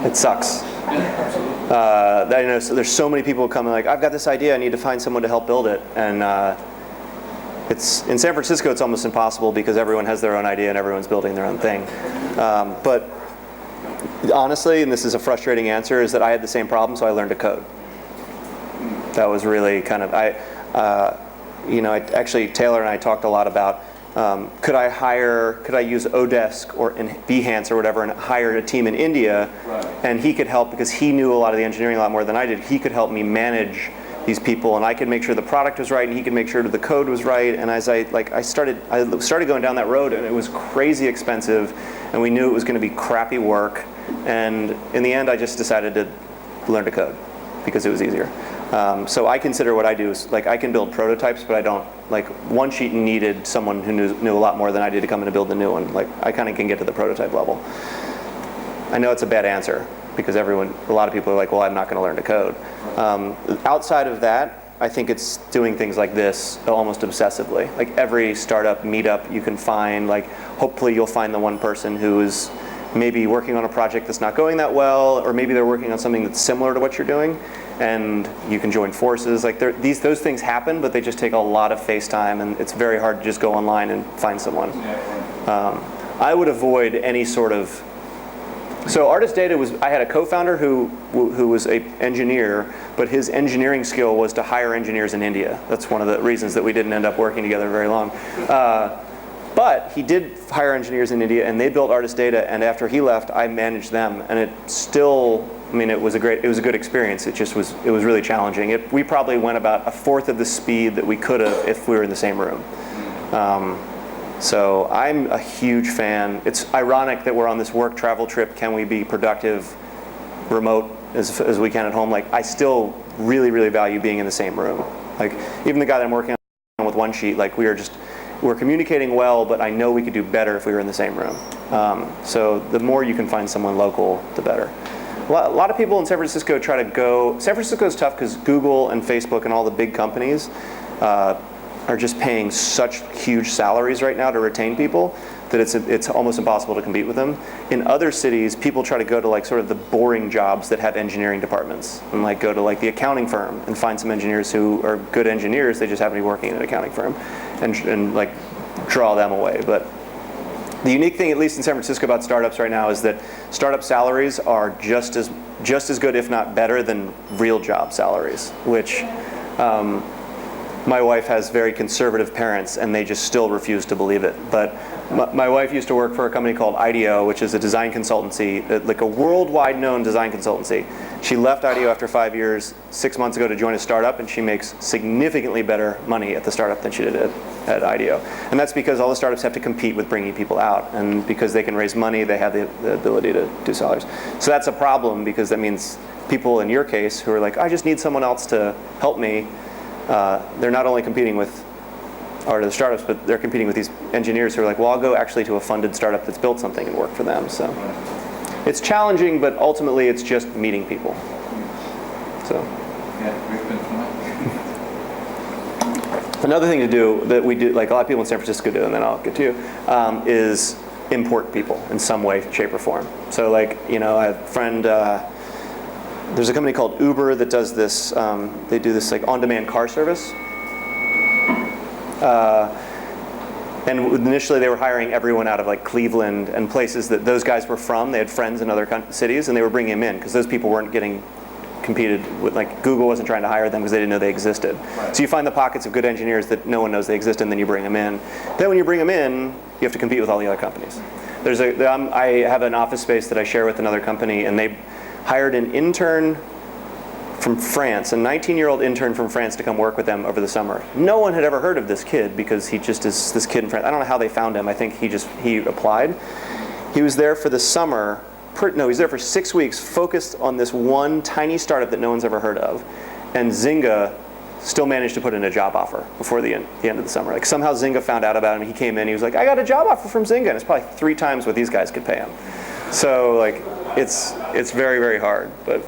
It sucks. Yeah, absolutely. So there's so many people coming I've got this idea, I need to find someone to help build it. And it's in San Francisco, it's almost impossible because everyone has their own idea and everyone's building their own thing. But honestly, and this is a frustrating answer, is that I had the same problem, so I learned to code. That was really kind of, actually Taylor and I talked a lot about, could I use Odesk or Behance or whatever and hire a team in India, Right. and he could help because he knew a lot of the engineering a lot more than I did. He could help me manage these people, and I could make sure the product was right, and he could make sure that the code was right. And as I started going down that road, and it was crazy expensive, and we knew it was going to be crappy work. And in the end, I just decided to learn to code because it was easier. So I consider what I do is, like, I can build prototypes, but I don't, like, OneSheet needed someone who knew a lot more than I did to come in and build the new one. Like, I kind of can get to the prototype level. I know it's a bad answer because a lot of people are like, well, I'm not going to learn to code. Outside of that, I think it's doing things like this almost obsessively. Like every startup meetup you can find, like, hopefully you'll find the one person who is maybe working on a project that's not going that well, or maybe they're working on something that's similar to what you're doing, and you can join forces. Like those things happen, but they just take a lot of face time, and it's very hard to just go online and find someone. I would avoid any sort of. So Artist Data I had a co-founder who was an engineer, but his engineering skill was to hire engineers in India. That's one of the reasons that we didn't end up working together very long. But he did hire engineers in India, and they built Artist Data, and after he left, I managed them, and it still, I mean, it was a good experience. It was really challenging. We probably went about a fourth of the speed that we could have if we were in the same room. So I'm a huge fan. It's ironic that we're on this work travel trip. Can we be productive remote as we can at home? Like, I still really, really value being in the same room. Like, even the guy that I'm working on with OneSheet, like, we're communicating well, but I know we could do better if we were in the same room. So the more you can find someone local, the better. A lot of people in San Francisco try to go. San Francisco is tough because Google and Facebook and all the big companies are just paying such huge salaries right now to retain people that it's almost impossible to compete with them. In other cities, people try to go to, like, sort of the boring jobs that have engineering departments, and, like, go to, like, the accounting firm and find some engineers who are good engineers. They just happen to be working in an accounting firm, and like draw them away. But the unique thing, at least in San Francisco, about startups right now is that startup salaries are just as good, if not better, than real job salaries, which my wife has very conservative parents, and they just still refuse to believe it. But my wife used to work for a company called IDEO, which is a design consultancy, like a worldwide known design consultancy. She left IDEO after 5 years, 6 months ago, to join a startup, and she makes significantly better money at the startup than she did at IDEO. And that's because all the startups have to compete with bringing people out, and because they can raise money, they have the ability to do salaries. So that's a problem, because that means people in your case who are like, I just need someone else to help me, they're not only competing with the startups, but they're competing with these engineers who are like, well, I'll go actually to a funded startup that's built something and work for them. So it's challenging, but ultimately it's just meeting people. So another thing to do that we do, like a lot of people in San Francisco do, and then I'll get to you, is import people in some way, shape, or form. So, like, I have a friend. There's a company called Uber that does this. They do this, like, on-demand car service. And initially they were hiring everyone out of, like, Cleveland and places that those guys were from. They had friends in other cities, and they were bringing them in because those people weren't getting competed with. Like, Google wasn't trying to hire them because they didn't know they existed. Right. So you find the pockets of good engineers that no one knows they exist, and then you bring them in. Then when you bring them in, you have to compete with all the other companies. I have an office space that I share with another company, and they hired an intern from France, a 19-year-old intern from France, to come work with them over the summer. No one had ever heard of this kid because he just is this kid in France. I don't know how they found him. I think he applied. He was there for the summer. He was there for 6 weeks, focused on this one tiny startup that no one's ever heard of. And Zynga still managed to put in a job offer before the end of the summer. Like, somehow Zynga found out about him. He came in. He was like, I got a job offer from Zynga, and it's probably 3 times what these guys could pay him. So, like, it's very, very hard, but.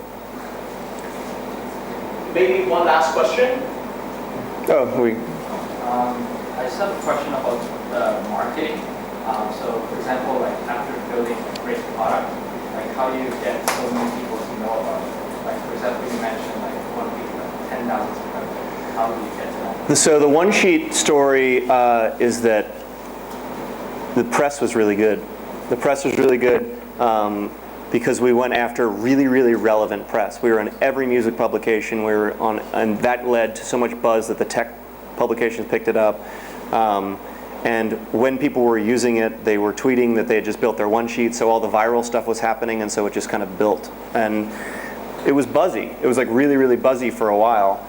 Maybe one last question. I just have a question about marketing. So, for example, like, after building a great product, like, how do you get so many people to know about it? Like, for example, you mentioned, like, one week, like, 10,000 subscribers. how do you get to that? So the one sheet story is that the press was really good. The press was really good because we went after really, really relevant press. We were in every music publication. We were on, and that led to so much buzz that the tech publications picked it up. And when people were using it, they were tweeting that they had just built their one sheet, so all the viral stuff was happening, and so it just kind of built. And it was buzzy. It was like really, really buzzy for a while.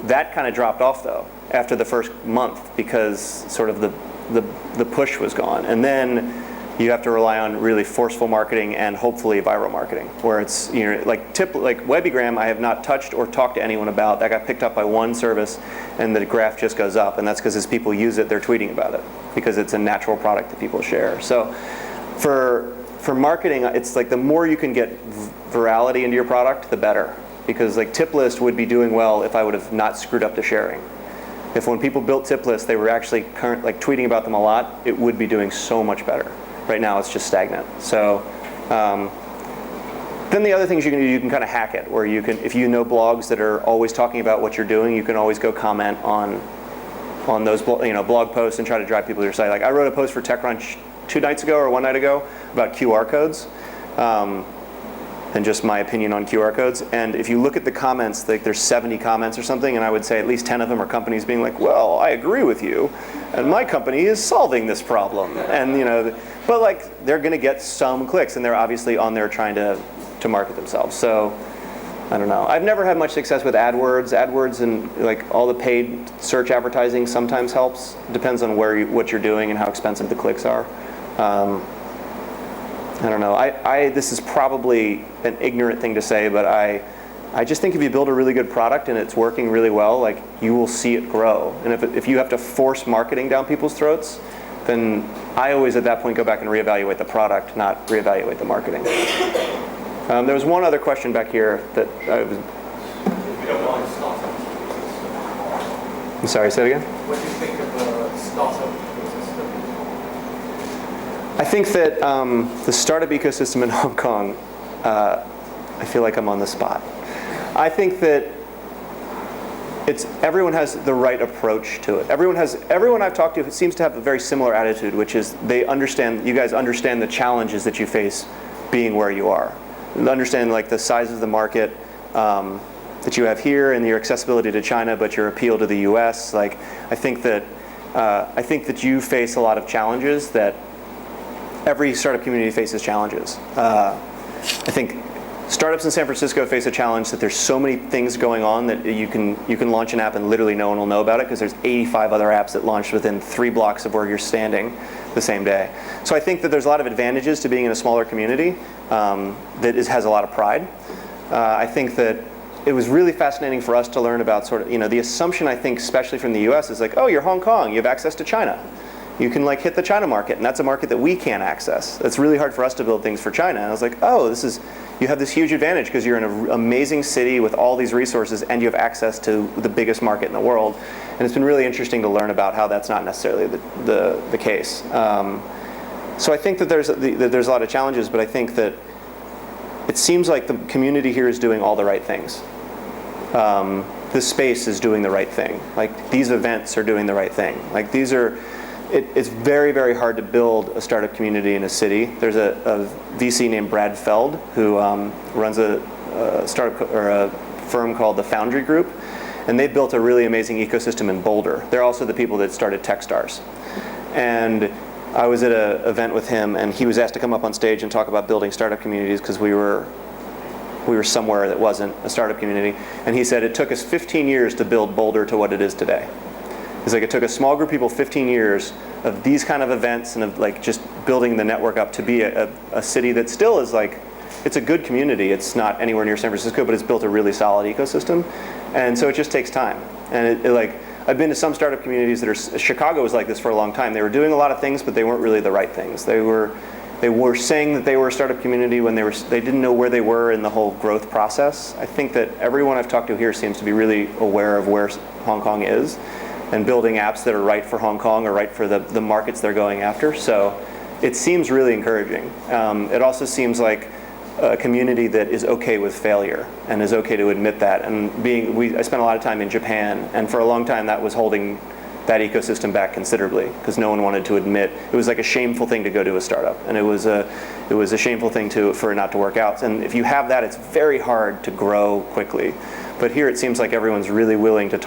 That kind of dropped off though after the first month because sort of the push was gone. And then you have to rely on really forceful marketing and hopefully viral marketing, where it's, you know, like Webigram I have not touched or talked to anyone about. That got picked up by one service and the graph just goes up, and that's because as people use it, they're tweeting about it because it's a natural product that people share. So for marketing, it's like the more you can get virality into your product, the better. Because like tip list would be doing well if I would have not screwed up the sharing. If when people built tip lists, they were actually tweeting about them a lot, it would be doing so much better. Right now it's just stagnant. So then the other things you can do, you can kind of hack it, where you can, if you know blogs that are always talking about what you're doing, you can always go comment on those blog posts and try to drive people to your site. Like I wrote a post for TechCrunch 2 nights ago or 1 night ago about QR codes. And just my opinion on QR codes. And if you look at the comments, like there's 70 comments or something, and I would say at least 10 of them are companies being like, well, I agree with you, and my company is solving this problem. And but like they're gonna get some clicks, and they're obviously on there trying to market themselves. So I don't know. I've never had much success with AdWords. AdWords and like all the paid search advertising sometimes helps. Depends on what you're doing and how expensive the clicks are. I don't know. This is probably an ignorant thing to say, but I just think if you build a really good product and it's working really well, like you will see it grow. And if you have to force marketing down people's throats, then I always at that point go back and reevaluate the product, not reevaluate the marketing. There was one other question back here that I was. I'm sorry, say it again? What do you think of the startup ecosystem? I think that the startup ecosystem in Hong Kong, I feel like I'm on the spot. I think that everyone has the right approach to it. Everyone I've talked to seems to have a very similar attitude, which is you guys understand the challenges that you face being where you are. Understand like the size of the market that you have here and your accessibility to China, but your appeal to the US. Like I think that you face a lot of challenges that every startup community faces challenges. I think startups in San Francisco face a challenge that there's so many things going on that you can launch an app and literally no one will know about it because there's 85 other apps that launched within 3 blocks of where you're standing the same day. So I think that there's a lot of advantages to being in a smaller community that has a lot of pride. I think that it was really fascinating for us to learn about the assumption, I think, especially from the US, is like, oh, you're Hong Kong, you have access to China. You can like hit the China market, and that's a market that we can't access. It's really hard for us to build things for China. And I was like, oh, you have this huge advantage because you're in an amazing city with all these resources and you have access to the biggest market in the world. And it's been really interesting to learn about how that's not necessarily the case. So I think that there's a lot of challenges, but I think that it seems like the community here is doing all the right things. This space is doing the right thing. Like these events are doing the right thing. Like it's very, very hard to build a startup community in a city. There's a VC named Brad Feld who runs a startup or a firm called the Foundry Group, and they built a really amazing ecosystem in Boulder. They're also the people that started Techstars. And I was at an event with him, and he was asked to come up on stage and talk about building startup communities because we were somewhere that wasn't a startup community. And he said it took us 15 years to build Boulder to what it is today. It's like it took a small group of people 15 years of these kind of events and of like just building the network up to be a city that still is like, it's a good community. It's not anywhere near San Francisco, but it's built a really solid ecosystem. And so it just takes time. And I've been to some startup communities Chicago was like this for a long time. They were doing a lot of things, but they weren't really the right things. They were saying that they were a startup community when they didn't know where they were in the whole growth process. I think that everyone I've talked to here seems to be really aware of where Hong Kong is and building apps that are right for Hong Kong or right for the markets they're going after. So it seems really encouraging. It also seems like a community that is okay with failure and is okay to admit that. And I spent a lot of time in Japan, and for a long time that was holding that ecosystem back considerably because no one wanted to admit. It was like a shameful thing to go to a startup, and it was a shameful thing for it not to work out. And if you have that, it's very hard to grow quickly. But here it seems like everyone's really willing to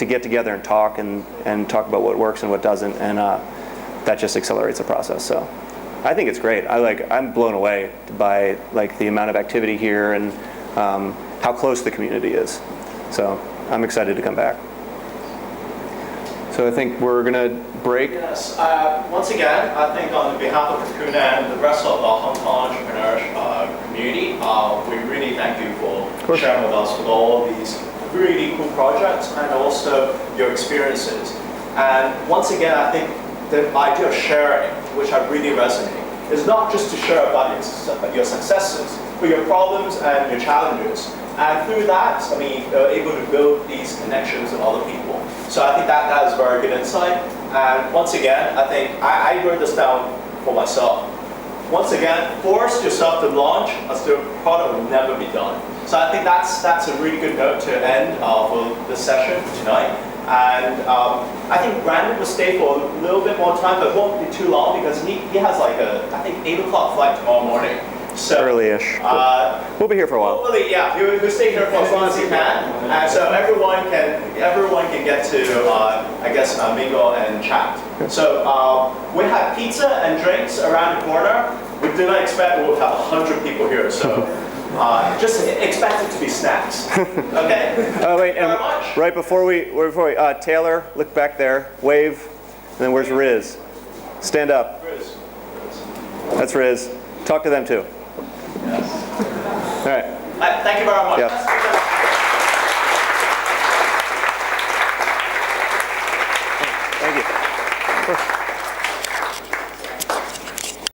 get together and talk talk about what works and what doesn't, and that just accelerates the process. So I think it's great. I'm blown away by the amount of activity here and how close the community is. So I'm excited to come back. So I think we're going to break. Yes. Once again, I think on behalf of CoCoon and the rest of the Hong Kong entrepreneurs community, we really thank you for sharing with us with all these really cool projects and also your experiences. And once again, I think the idea of sharing, which I really resonate, is not just to share about your successes, but your problems and your challenges. And through that, you're able to build these connections with other people. So I think that is very good insight. And once again, I think I wrote this down for myself. Once again, force yourself to launch as the product will never be done. So I think that's a really good note to end for this session tonight. And I think Brenden will stay for a little bit more time, but it won't be too long because he has I think 8 o'clock flight tomorrow morning. So, early-ish. We'll be here for a while. Hopefully, yeah, he'll stay here for as long as he can, and so everyone can get to, mingle and chat. So we have pizza and drinks around the corner. We do not expect we'll have 100 people here, so just expect it to be snacks. Okay. Wait, and right before we Taylor, look back there, wave, and then where's Riz? Stand up. Riz. That's Riz. Talk to them too. Yes. All right. Thank you very much. Yeah.